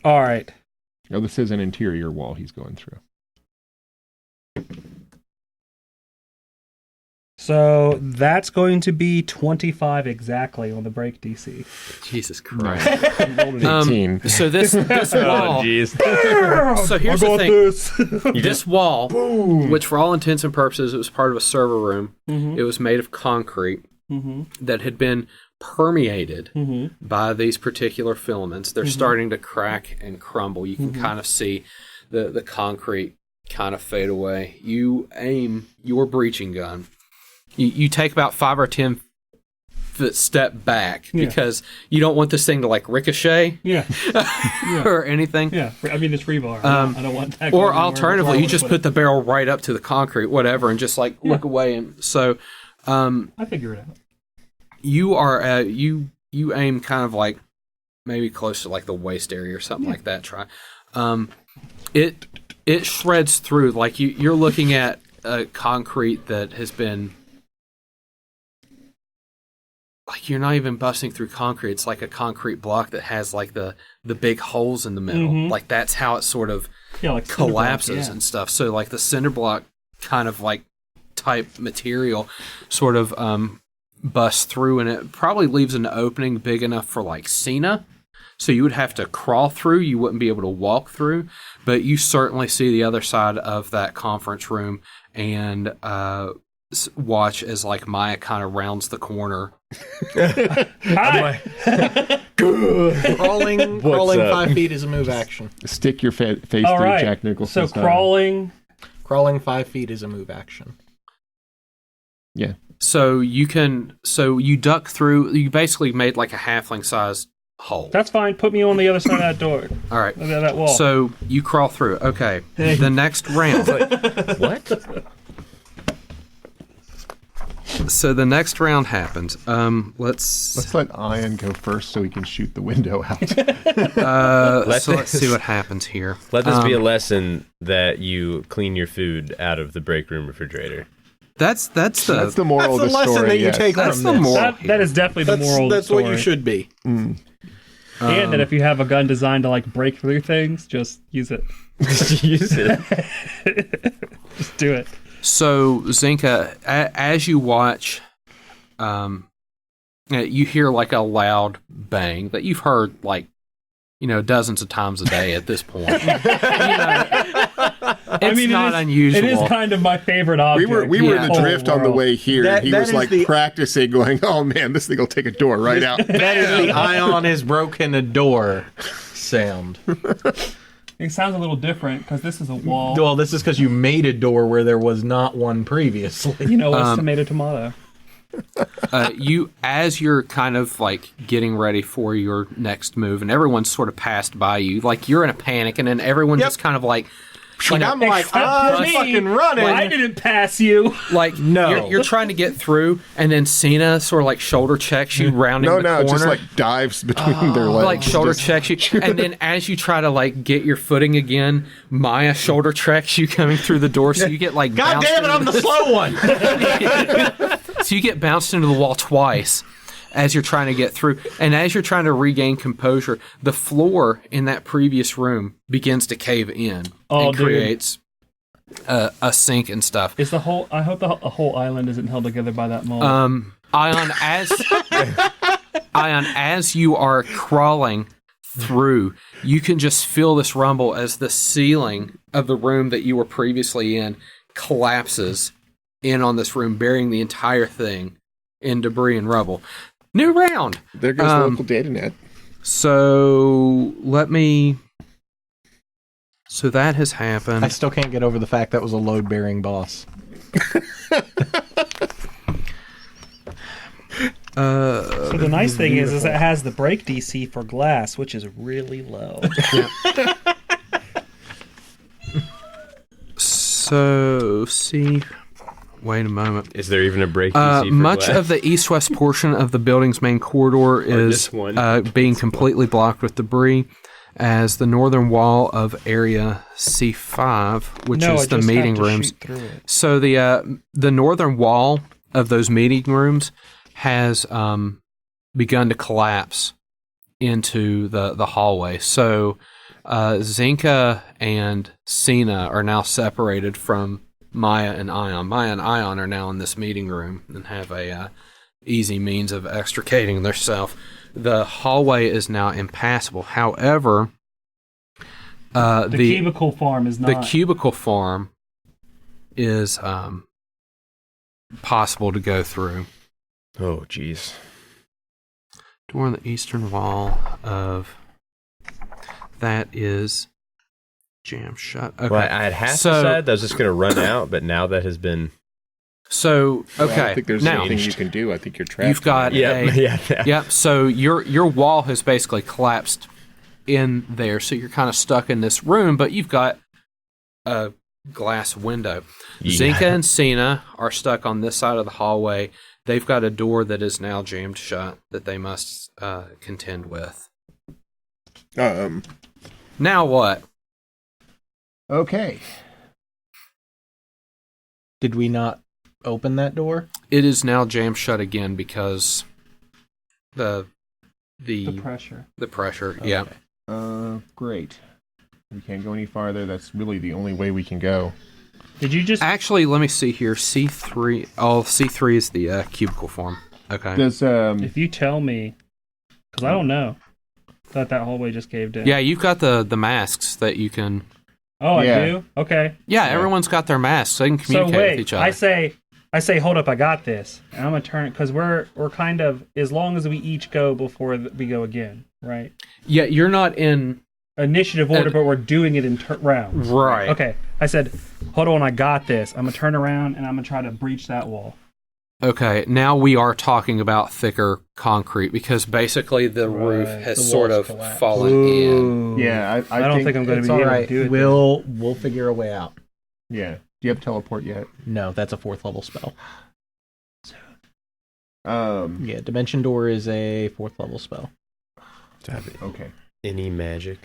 All right. Oh, this is an interior wall he's going through. So that's going to be 25 exactly on the break DC. Jesus Christ. Rolled an 18. So this wall. Oh, jeez. So here's the thing. This wall, Boom. which for all intents and purposes, it was part of a server room. Mm-hmm. It was made of concrete that had been permeated by these particular filaments. They're starting to crack and crumble. You can kind of see the concrete kind of fade away. You aim your breaching gun. You take about 5 or 10 foot step back because you don't want this thing to like ricochet or anything. Yeah, I mean it's rebar. I don't want that. Or alternatively, you just put the barrel right up to the concrete, whatever, and just like look away. And so, I figure it out. you are you aim kind of like maybe close to like the waist area or something like that. Try. It shreds through. Like you're looking at concrete that has been. Like you're not even busting through concrete. It's like a concrete block that has like the big holes in the middle. Like that's how it sort of Like collapses and stuff. So like the cinder block kind of like type material sort of busts through, and it probably leaves an opening big enough for like Cyna. So you would have to crawl through. You wouldn't be able to walk through, but you certainly see the other side of that conference room and watch as like Maia kind of rounds the corner. Hi. Crawling up? 5 feet is a move action. Stick your face through All right. Jack Nicholson. So crawling. Crawling 5 feet is a move action. Yeah. So you duck through. You basically made like a halfling sized hole. That's fine. Put me on the other side of that door. All right. That wall. So you crawl through. Okay. The next round. What? So the next round happens. Let's let Ian go first so he can shoot the window out. let's see what happens here. Let this be a lesson that you clean your food out of the break room refrigerator. That's the moral of the lesson story. that you yes. take That's from the this. moral. that is definitely the moral of the That's story. what you should be. And that if you have a gun designed to like break through things, just use it. Use it. Just do it. So Zenka, as you watch, you hear like a loud bang that you've heard like dozens of times a day at this point. It's not unusual. It is kind of my favorite object. We were in the drift on the way here, and he That was is like the- practicing, going, "Oh man, this thing will take a door right out." That is the Ion has broken a door sound. It sounds a little different because this is a wall. Well, this is because you made a door where there was not one previously. It's tomato. As you're kind of like getting ready for your next move, and everyone's sort of passed by you, like you're in a panic, and then everyone just kind of like. I'm like, I'm me. fucking running. I didn't pass you. Like, No. you're trying to get through, and then Cyna sort of like shoulder checks you rounding the corner. just like dives between their legs. Like shoulder Just- checks you, and then as you try to like get your footing again, Maia shoulder checks you coming through the door, so you get like God bounced damn it, I'm the slow one. so you get bounced into the wall twice as you're trying to get through, and as you're trying to regain composure, the floor in that previous room begins to cave in and creates a sink and stuff. Is the whole? I hope the whole island isn't held together by that mold. Ion, as you are crawling through, you can just feel this rumble as the ceiling of the room that you were previously in collapses in on this room, burying the entire thing in debris and rubble. New round. There goes the local data net. So So that has happened. I still can't get over the fact that was a load-bearing boss. So the nice thing is it has the break DC for glass, which is really low. So, see. Wait a moment. Is there even a break DC for much glass? of the east-west portion of the building's main corridor is this one. being completely blocked with debris, as the northern wall of area C5, which is the meeting rooms. So the northern wall of those meeting rooms has begun to collapse into the hallway. So Zenka and Cyna are now separated from Maia and Ion. Maia and Ion are now in this meeting room and have a easy means of extricating themselves. The hallway is now impassable. However, the cubicle farm is not. The cubicle farm is possible to go through. Oh, jeez. Door on the eastern wall of that is jammed shut. Okay. Well, I had half decided that I was just going to run out, but now that has been... So, okay. Well, I don't think there's now, anything you can do. I think you're trapped. You've got Yep. So your wall has basically collapsed in there, so you're kind of stuck in this room, but you've got a glass window. Yeah. Zenka and Cyna are stuck on this side of the hallway. They've got a door that is now jammed shut that they must contend with. Now what? Okay. Did we not open that door? It is now jammed shut again because the pressure. The pressure, Okay. yeah. Great. We can't go any farther. That's really the only way we can go. Did you just... Actually, let me see here. C3. Oh, C3 is the cubicle form. Okay. Does If you tell me, because I don't know, that hallway just caved in. Yeah, you've got the masks that you can... Oh, Yeah. I do? Okay. Yeah, everyone's got their masks. They can communicate So wait, with each other. I say, hold up, I got this. And I'm going to turn it, because we're kind of, as long as we each go before we go again, right? Yeah, you're not in... Initiative order, but we're doing it in rounds. Right. Okay. I said, hold on, I got this. I'm going to turn around, and I'm going to try to breach that wall. Okay, now we are talking about thicker concrete, because basically the roof The has sort walls of collapsed. fallen in. Yeah, I don't think I'm going to It's be all able right. to do it. We'll figure a way out. Yeah. Do you have teleport yet? No, that's a 4th level spell. Um. Yeah, Dimension Door is a 4th level spell. Okay. Any magic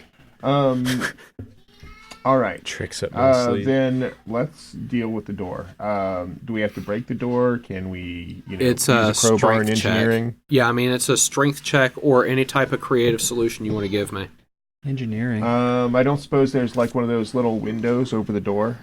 All right. tricks up my sleeve? Then let's deal with the door. Do we have to break the door? Can we, It's use a a crowbar in strength check. engineering? Yeah, I mean, it's a strength check or any type of creative solution you want to give me. Engineering. I don't suppose there's like one of those little windows over the door.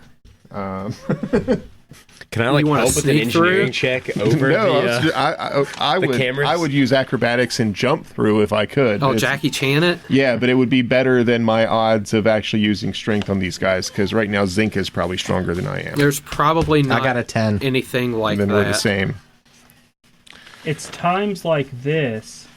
Can I like You wanna help with an sneak engineering through? check over No, the? I the would. cameras? I would use acrobatics and jump through if I could. Oh, It's- Jackie Chan it? Yeah, but it would be better than my odds of actually using strength on these guys because right now Zenka is probably stronger than I am. There's probably not I got a 10. anything like And then we're the that. same. It's times like this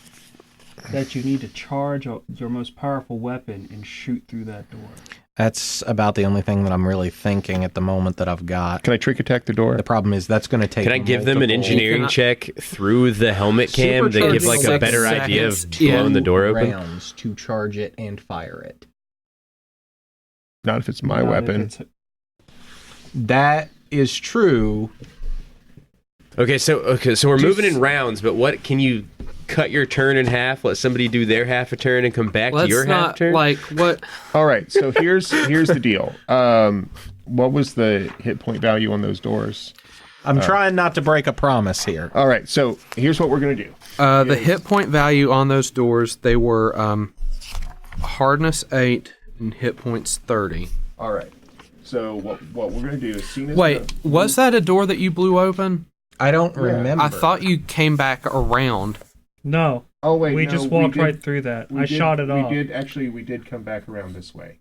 that you need to charge your most powerful weapon and shoot through that door. That's about the only thing that I'm really thinking at the moment that I've got. Can I trick attack the door? The problem is that's going to take. Can I give them an multiple engineering Cannot- check through the helmet cam to give like a 6 better idea of seconds blowing the door open? rounds to charge it and fire it. Not if it's my Not if weapon. it's- That is true. Okay, so we're moving in rounds, but what can you cut your turn in half? Let somebody do their half a turn and come back to Let's your half not, turn. like, what... All right, so here's the deal. What was the hit point value on those doors? I'm trying not to break a promise here. All right, so here's what we're gonna do. The hit point value on those doors, they were hardness 8 and hit points 30. All right, so what we're gonna do is Cyna's Wait, was that a door that you blew open? I don't remember. I thought you came back around. No. Oh wait, We no, just walked did- right through that. we I did- shot it off. We did come back around this way.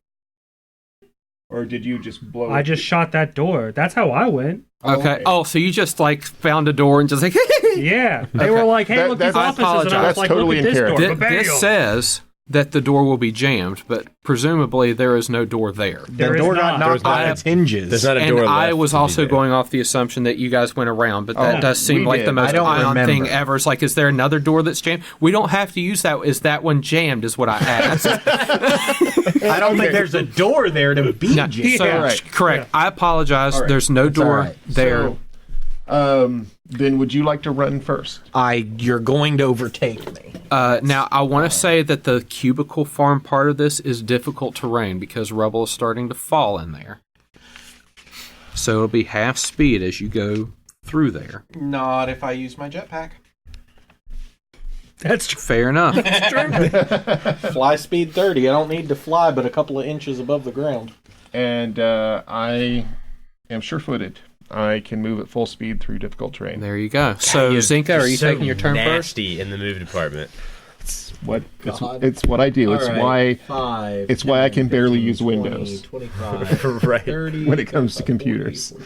Or did you just blow? I just shot that door. That's how I went. Okay. Oh, so you just, like, found a door and just like... Yeah. They Okay. were like, hey, That- look, these that's- offices. And I was That's like, totally look at in this door. character. This Ba-bam! says that the door will be jammed, but presumably there is no door there. There the is door not. got knocked There's on not- its hinges. There's not a And door I left was to be also there. going off the assumption that you guys went around, but that does seem we like did. the most I don't Ion thing remember. ever. It's like, is there another door that's jammed? We don't have to use that. Is that one jammed, is what I asked. I don't think there's a door there to be No, jammed. so, Right. correct. I apologize. right. There's no door all right. there. So, then would you like to run first? You're going to overtake me. Now, I want to say that the cubicle farm part of this is difficult terrain because rubble is starting to fall in there. So it'll be half speed as you go through there. Not if I use my jetpack. That's true. Fair enough. Fly speed 30. I don't need to fly but a couple of inches above the ground. And I am sure-footed. I can move at full speed through difficult terrain. There you go. So, Zenka, are you so taking your turn first? nasty in the move department. It's what I do. It's why 5, it's why I can barely use 20, Windows 25, Right. 30, when it comes to 40, computers. 40,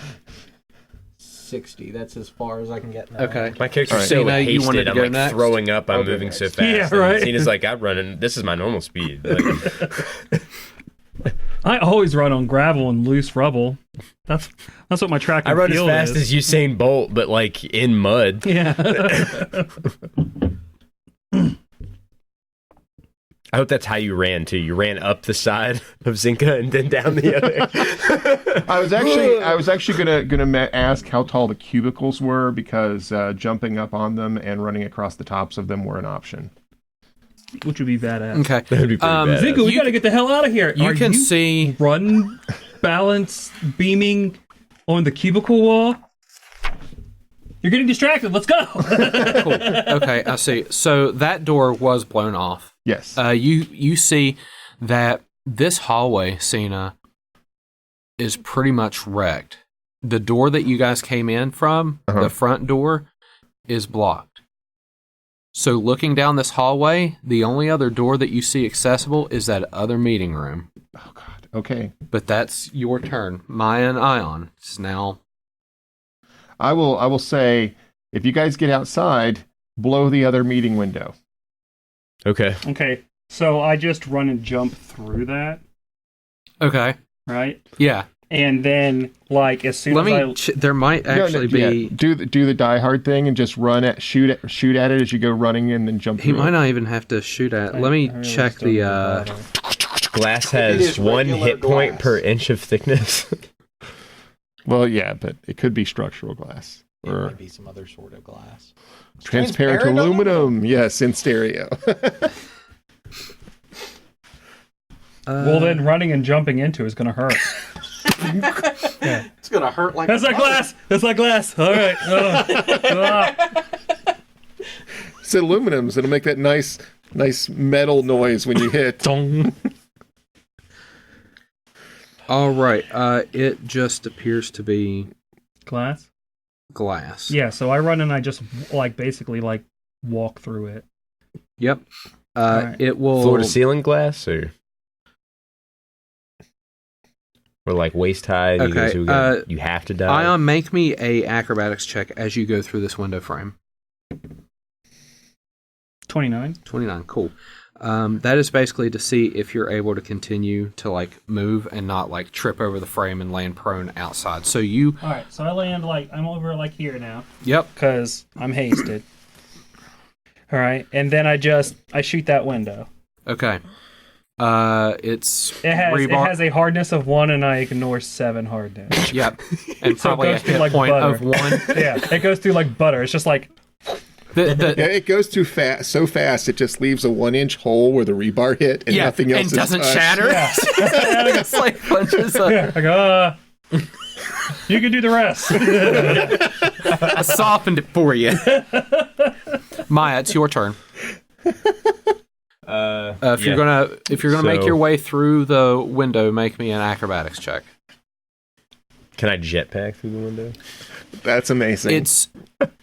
60. That's as far as I can get now. Okay. My character's All right. so Cyna, you wanted hasted, to I'm go like next? throwing up, I'm I'll go moving next. so fast. Yeah, right. And Cena's like, I'm running, this is my normal speed. Like, I always run on gravel and loose rubble. That's what my track and I run as field fast is. as Usain Bolt, but like in mud. Yeah. I hope that's how you ran too. You ran up the side of Zenka and then down the other. I was actually gonna ask how tall the cubicles were because jumping up on them and running across the tops of them were an option. Which would be badass. Okay. That'd be pretty badass. Zenka, we gotta get the hell out of here. You Are can see... run, balance, beaming on the cubicle wall. You're getting distracted. Let's go. Cool. Okay, I see. So that door was blown off. Yes. You see that this hallway, Cyna, is pretty much wrecked. The door that you guys came in from, the front door, is blocked. So looking down this hallway, the only other door that you see accessible is that other meeting room. Oh God. Okay. But that's your turn. Maia and Ion. It's now... I will say, if you guys get outside, blow the other meeting window. Okay. Okay, so I just run and jump through that, Okay. right? Yeah. And then, like, as soon Let as me... there might actually be... Do the Die Hard thing and just shoot at it as you go running and then jump He through might it. not even have to shoot at... Let me check the... Glass It is has 1 regular hit point glass. per inch of thickness. Well, yeah, but it could be structural glass It or might be some other sort of glass. transparent aluminum. Yes, in stereo. well, then running and jumping into is going to hurt. It's gonna hurt like That's like glass. That's like glass. All right. It's aluminum, so it'll make that nice metal noise when you hit. Dong. All right. It just appears to be Glass? glass. Yeah, so I run and I just, basically walk through it. Yep. Right. It will... Floor to ceiling glass or like waist high? Okay, You have to die. Ion, make me a acrobatics check as you go through this window frame. 29. 29. Cool. That is basically to see if you're able to continue to move and not trip over the frame and land prone outside. So you... All right, so I land I'm over here now. Yep. Because I'm hasted. All right, and then I shoot that window. Okay. It has a hardness of 1 and I ignore 7 hardness. Yep. And So it probably a goes through hit point butter. of 1. Yeah, it goes through like butter. It's just like... Yeah, it goes too fast, so fast it just leaves a 1-inch hole where the rebar hit, and nothing else and is doesn't touched. shatter. Yeah. It's like punches up. Yeah, you can do the rest. I softened it for you. Maia, it's your turn. If you're gonna make your way through the window, make me an acrobatics check. Can I jetpack through the window? That's amazing.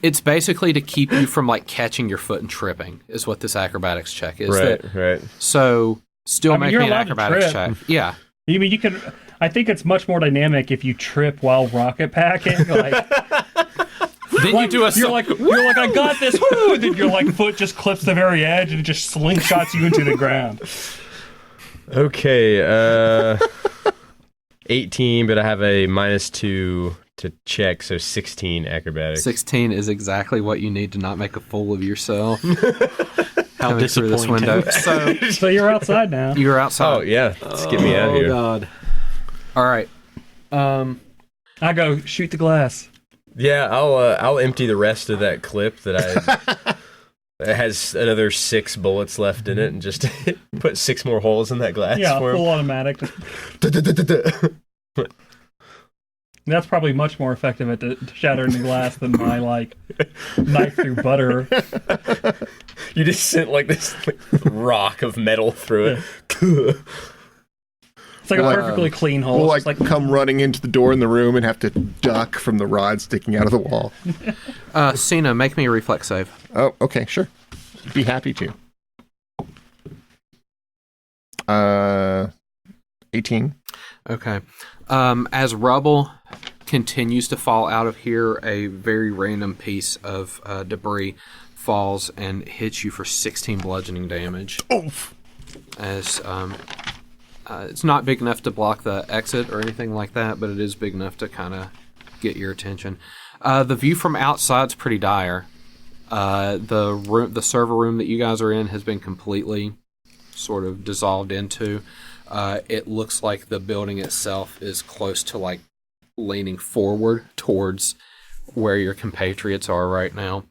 It's basically to keep you from catching your foot and tripping is what this acrobatics check is. Right. So still make you're me an allowed to acrobatics trip. check. Yeah. You mean you can... I think it's much more dynamic if you trip while rocket packing. Then you do a... You're like, I got this, woo! Then your foot just clips the very edge and it just slingshots you into the ground. Okay, 18, but I have a -2 to check, so 16 acrobatics. 16 is exactly what you need to not make a fool of yourself. How coming through this window. So you're outside now. You're outside. Oh, yeah, let's get me out of here. God. All right. I go, shoot the glass. Yeah, I'll empty the rest of that clip that it has another 6 bullets left in it, and just put 6 more holes in that glass Yeah, for full him. automatic. That's probably much more effective at shattering the glass than my knife through butter. You just sent this rock of metal through it. It's like a perfectly clean hole. We'll It's like just come running into the door in the room and have to duck from the rod sticking out of the wall. Cyna, make me a reflex save. Oh, okay, sure. Be happy to. 18. Okay. As rubble continues to fall out of here, a very random piece of debris falls and hits you for 16 bludgeoning damage. Oof. As it's not big enough to block the exit or anything like that, but it is big enough to kind of get your attention. The view from outside's pretty dire. The server room that you guys are in has been completely sort of dissolved into. It looks like the building itself is close to like leaning forward towards where your compatriots are right now.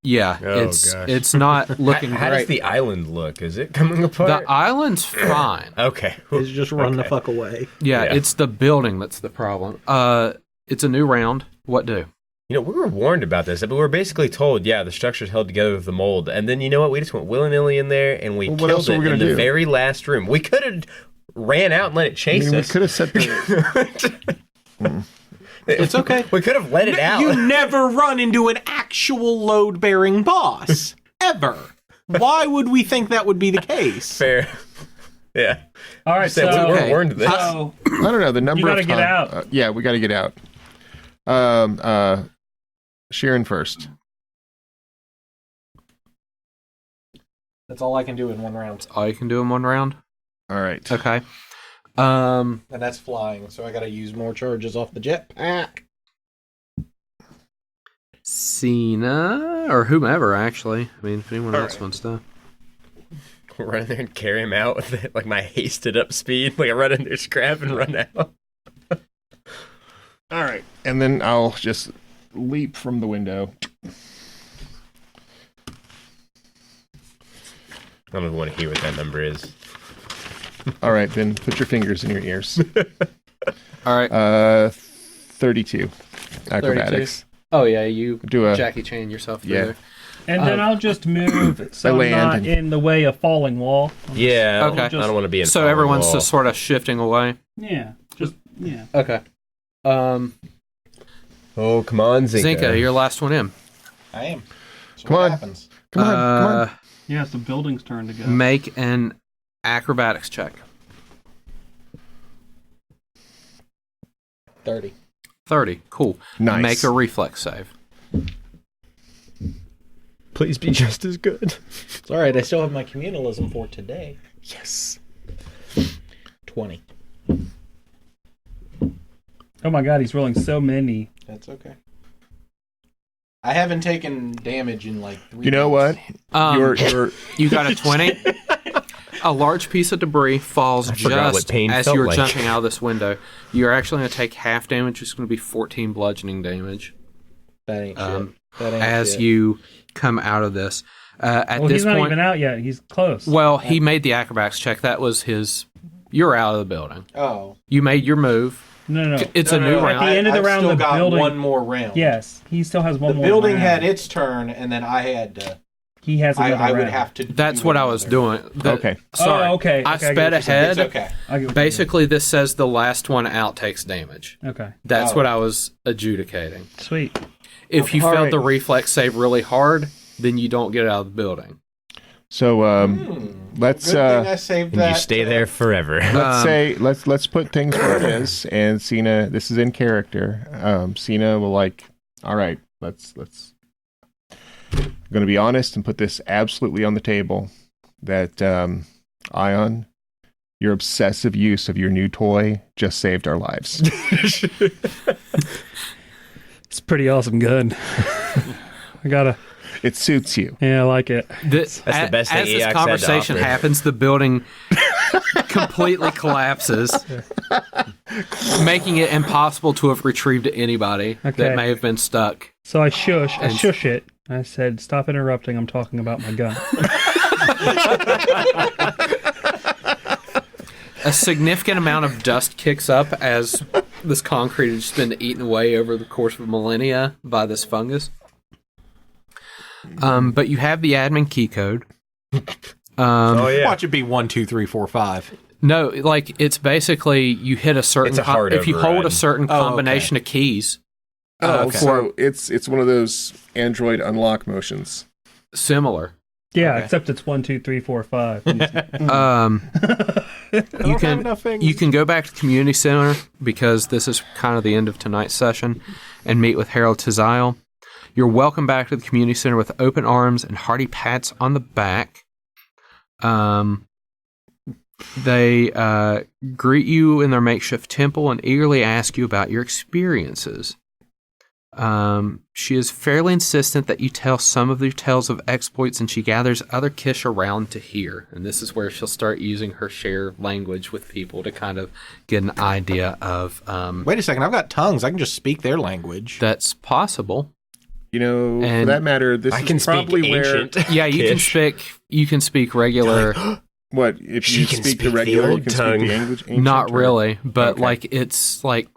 Yeah, it's not looking How great. does the island look? Is it coming apart? The island's fine. Okay. Is just run the fuck away. Yeah, it's the building that's the problem. It's a new round. What do? You know, we were warned about this, but we were basically told, the structure's held together with the mold. And then, you know what? We just went willy-nilly in there, and we killed it in the very last room. We could have ran out and let it chase us. We could have set the... It's okay. We could have let it out. You never run into an actual load-bearing boss. Ever. Why would we think that would be the case? Fair. Yeah. All right, so... we weren't warned of this. So, I don't know, the number of You gotta get out. Yeah, we gotta get out. Sharon first. That's all I can do in one round. All you can do in one round? All right. Okay. And that's flying, so I gotta use more charges off the jetpack. Cyna, or whomever, actually. I mean, if anyone else wants to. Run in there and carry him out with it, like my hasted up speed. Like I run in there, scrap, and run out. All right. And then I'll just leap from the window. I don't even want to hear what that number is. All right, then put your fingers in your ears. All right. 32 acrobatics. 32. Oh, yeah, you Do a Jackie Chan yourself through yeah. there. and then I'll just move so I'm land not and- in the way of falling wall. Yeah. Okay. I don't want to be in. So falling everyone's wall. just sort of shifting away. Yeah, yeah. Okay. Oh, come on, Zenka. Zenka, you're last one in. I am. So Come what on. happens? Come on. Yeah, it's the building's turn to go. Make an acrobatics check. 30. 30. Cool. Nice. Make a reflex save. Please be just as good. It's all right. I still have my communalism for today. Yes. 20. Oh my god, he's rolling so many. That's okay. I haven't taken damage in like 3 You know months. what? You're You got a 20. A large piece of debris falls forgot what just pain as felt you're like. jumping out of this window. You're actually going to take half damage. It's going to be 14 bludgeoning damage That ain't shit. That ain't as shit. you come out of this. At Well, this he's not point, even out yet. He's close. well, he made the acrobatics check. That was his. You're out of the building. Oh. You made your move. No. It's No, a no, new no. round. At the end of the I've round, still the got building- one more round. Yes, he still has one The more. building round. had its turn, and then I had to. He has another I would round. have to. That's do what I was another. doing. Okay. Sorry. Oh, okay. I Okay, I get sped what you're saying. ahead. It's okay. I get what Basically, this says the last one out takes damage. you're doing. Okay. That's Oh. what I was adjudicating. Sweet. If you All failed right. the reflex save really hard, then you don't get out of the building. So let's Good thing I saved And that. you stay there forever. let's put things where it is. And Cyna, this is in character. Cyna will all right, let's I'm gonna be honest and put this absolutely on the table that Ion, your obsessive use of your new toy just saved our lives. It's a pretty awesome gun. I gotta. It suits you. Yeah, I like it. That's the best thing As this EX had to conversation offer. happens, the building completely collapses, making it impossible to have retrieved anybody Okay. that may have been stuck. So I shush it. I said, "Stop interrupting. I'm talking about my gun." A significant amount of dust kicks up as this concrete has just been eaten away over the course of millennia by this fungus. But you have the admin key code. Oh yeah. Watch it be 1, 2, 3, 4, 5. No, like it's basically you hit a certain. It's a hard if you hold override. a certain combination of keys, Okay. So it's one of those Android unlock motions. similar. Yeah, Okay. except it's 1, 2, 3, 4, 5. You can go back to community center because this is kind of the end of tonight's session, and meet with Harold Tizial. You're welcome back to the community center with open arms and hearty pats on the back. They greet you in their makeshift temple and eagerly ask you about your experiences. She is fairly insistent that you tell some of your tales of exploits, and she gathers other Kish around to hear. And this is where she'll start using her share language with people to kind of get an idea of... Wait a second, I've got tongues. I can just speak their language. That's possible. You know, for And that matter, this I is can probably speak where... ancient. Yeah, you can speak regular... What, if She you can speak the speak the regular, you old can tongue. speak the ancient Not or- really, but Okay. like it's like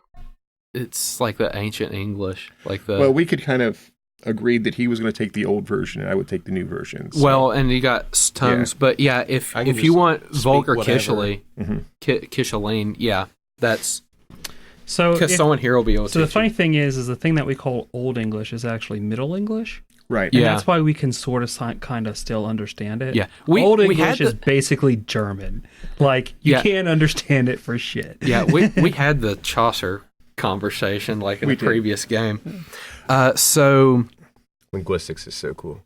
the ancient English, like the... Well, we could kind of agreed that he was going to take the old version and I would take the new version. So. Well, and you got tongues, but yeah, if I can you just want speak vulgar whatever. Kishali, Mhm. Kishaline, yeah, that's So, because someone here will be able to. so the teach funny you. thing is the thing that we call Old English is actually Middle English. Right. And Yeah. that's why we can sort of kind of still understand it. Yeah. Old we English had is the- basically German. Like, you Yeah. can't understand it for shit. Yeah, we had the Chaucer conversation like in We a did. previous game. So Linguistics is so cool.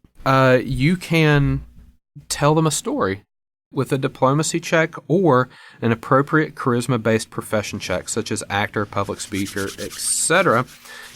you can tell them a story with a diplomacy check or an appropriate charisma-based profession check, such as actor, public speaker, etc.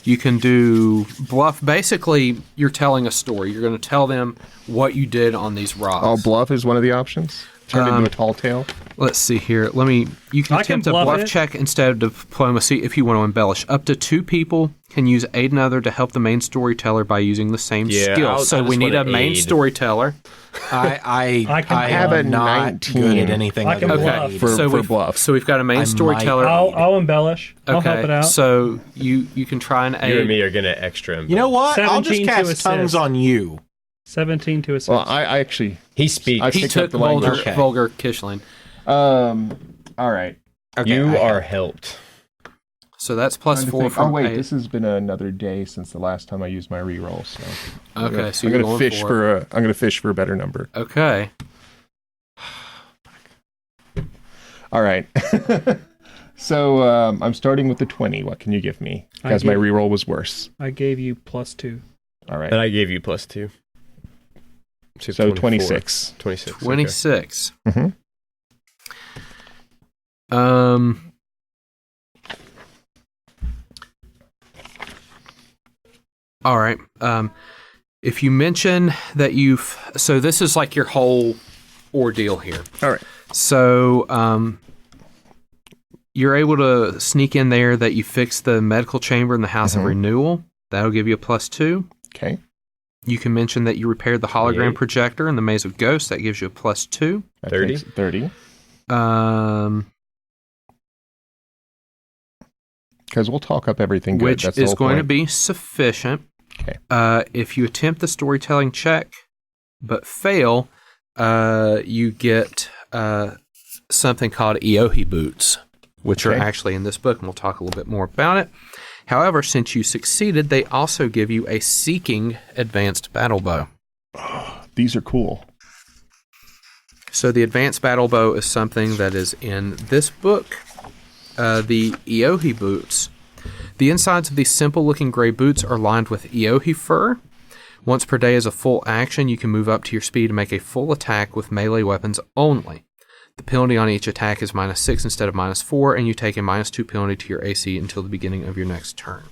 You can do bluff. Basically, you're telling a story. You're going to tell them what you did on these rocks. Oh, bluff is one of the options. Turn into a tall tale. Let's see here. You can I can attempt a bluff bluff it. check instead of diplomacy if you want to embellish. Up to 2 people can use aid another to help the main storyteller by using the same Yeah, skill. So I we just need a wanna main aid. storyteller. I can have have a not 19. good at anything. I other can than bluff. aid. For we've- bluff. So we've got a main I storyteller. might- I'll embellish. I'll help it out. So you can try and You and aid. me are gonna extra. You know what? I'll just 17 to cast assist. tongues on you. 17 to assist. Well, I actually... He speaks. I He picked up took the language. vulgar Kishling. All right. Okay, you I are have- helped. So that's plus Trying to 4 think- from oh, wait. 8. This has been another day since the last time I used my reroll. So Okay, so I'm you're gonna going fish for I'm going to fish for a better number. Okay. All right. So I'm starting with the 20. What can you give me? Because my reroll was worse. I gave you +2. All right. And I gave you +2. So 24. 26. 26. 26. Mhm. All right. If you mention that so this is like your whole ordeal here. All right. So you're able to sneak in there that you fixed the medical chamber in the House of Renewal. That'll give you a +2. Okay. You can mention that you repaired the hologram 28. projector in the Maze of Ghosts. That gives you a +2. That 30? takes 30. Because we'll talk up everything good. Which That's the is whole going to point. be sufficient. Okay. If you attempt the storytelling check but fail, you get something called Eohi boots, which are Okay. actually in this book, and we'll talk a little bit more about it. However, since you succeeded, they also give you a Seeking Advanced Battle Bow. These are cool. So the Advanced Battle Bow is something that is in this book. The Eohi boots. The insides of these simple-looking gray boots are lined with Eohi fur. Once per day as a full action, you can move up to your speed and make a full attack with melee weapons only. The penalty on each attack is -6 instead of -4, and you take a -2 penalty to your AC until the beginning of your next turn.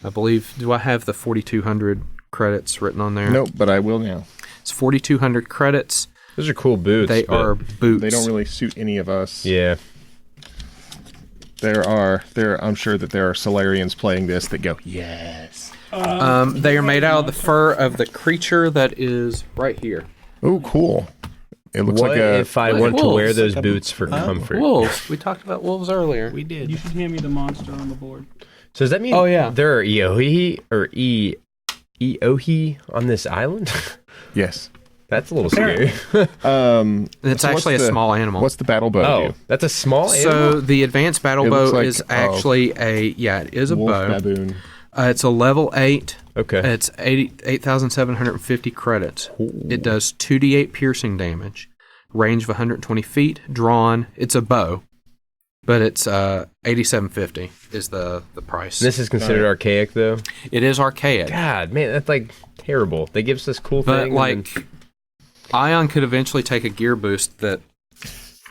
I believe, do I have the 4,200 credits written on there? Nope, but I will now. It's 4,200 credits. Those are cool boots. They but- are boots. They don't really suit any of us. Yeah. I'm sure that there are Solarians playing this that go, yes. They are made out of the fur of the creature that is right here. Oh, cool. It looks What like a... if I like want to wear wolves. those boots for comfort? Wolves. We talked about wolves earlier. We did. You should hand me the monster on the board. So does that mean Oh, yeah. there are Eohi or Eohi on this island? Yes. That's a little scary. It's actually a small animal. What's the battle bow do? That's a small animal? So the advanced battle It looks bow like, is actually it is a wolf bow. baboon. It's a level 8. Okay. It's 8,750 credits. Ooh. It does 2d8 piercing damage, range of 120 feet, drawn. It's a bow, but it's 8,750 is the price. This is considered archaic, though? It is archaic. God, man, that's like terrible. They give us this cool But thing. like, Ion could eventually take a gear boost that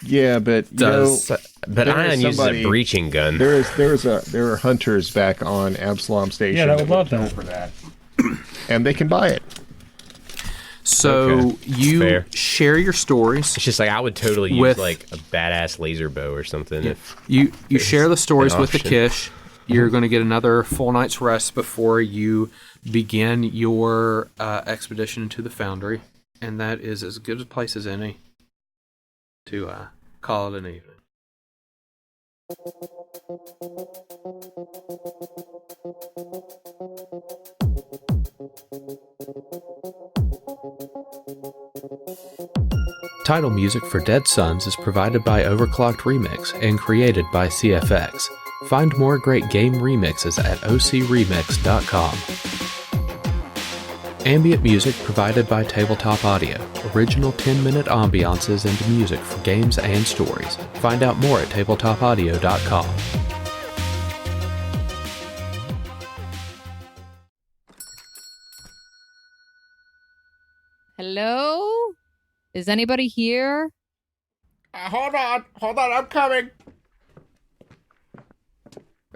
Yeah, but you know, but Ion uses a breaching gun. there are hunters back on Absalom Station. Yeah, that would love go that. for that, and they can buy it. So Okay. you Fair. share your stories. It's just like I would totally use With- like a badass laser bow or something. If You share the stories an with the option. Kish. You're going to get another full night's rest before you begin your expedition into the Foundry, and that is as good a place as any to call it an evening. Title music for Dead Sons is provided by Overclocked Remix and created by CFX. Find more great game remixes at ocremix.com. Ambient music provided by Tabletop Audio. Original 10-minute ambiances and music for games and stories. Find out more at tabletopaudio.com. Hello? Is anybody here? Hold on, I'm coming.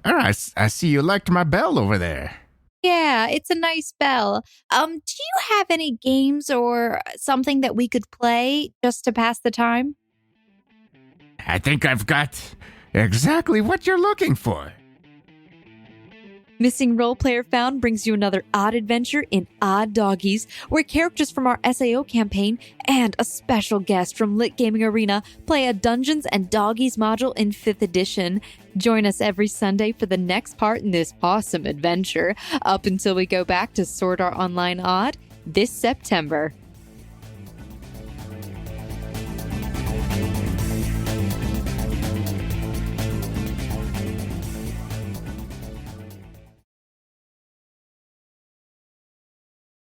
All right, I see you liked my bell over there. Yeah, it's a nice bell. Do you have any games or something that we could play just to pass the time? I think I've got exactly what you're looking for. Missing Role Player Found brings you another odd adventure in Odd Doggies, where characters from our SAO campaign and a special guest from Lit Gaming Arena play a Dungeons and Doggies module in 5th edition. Join us every Sunday for the next part in this awesome adventure, up until we go back to Sword Art Online Odd this September.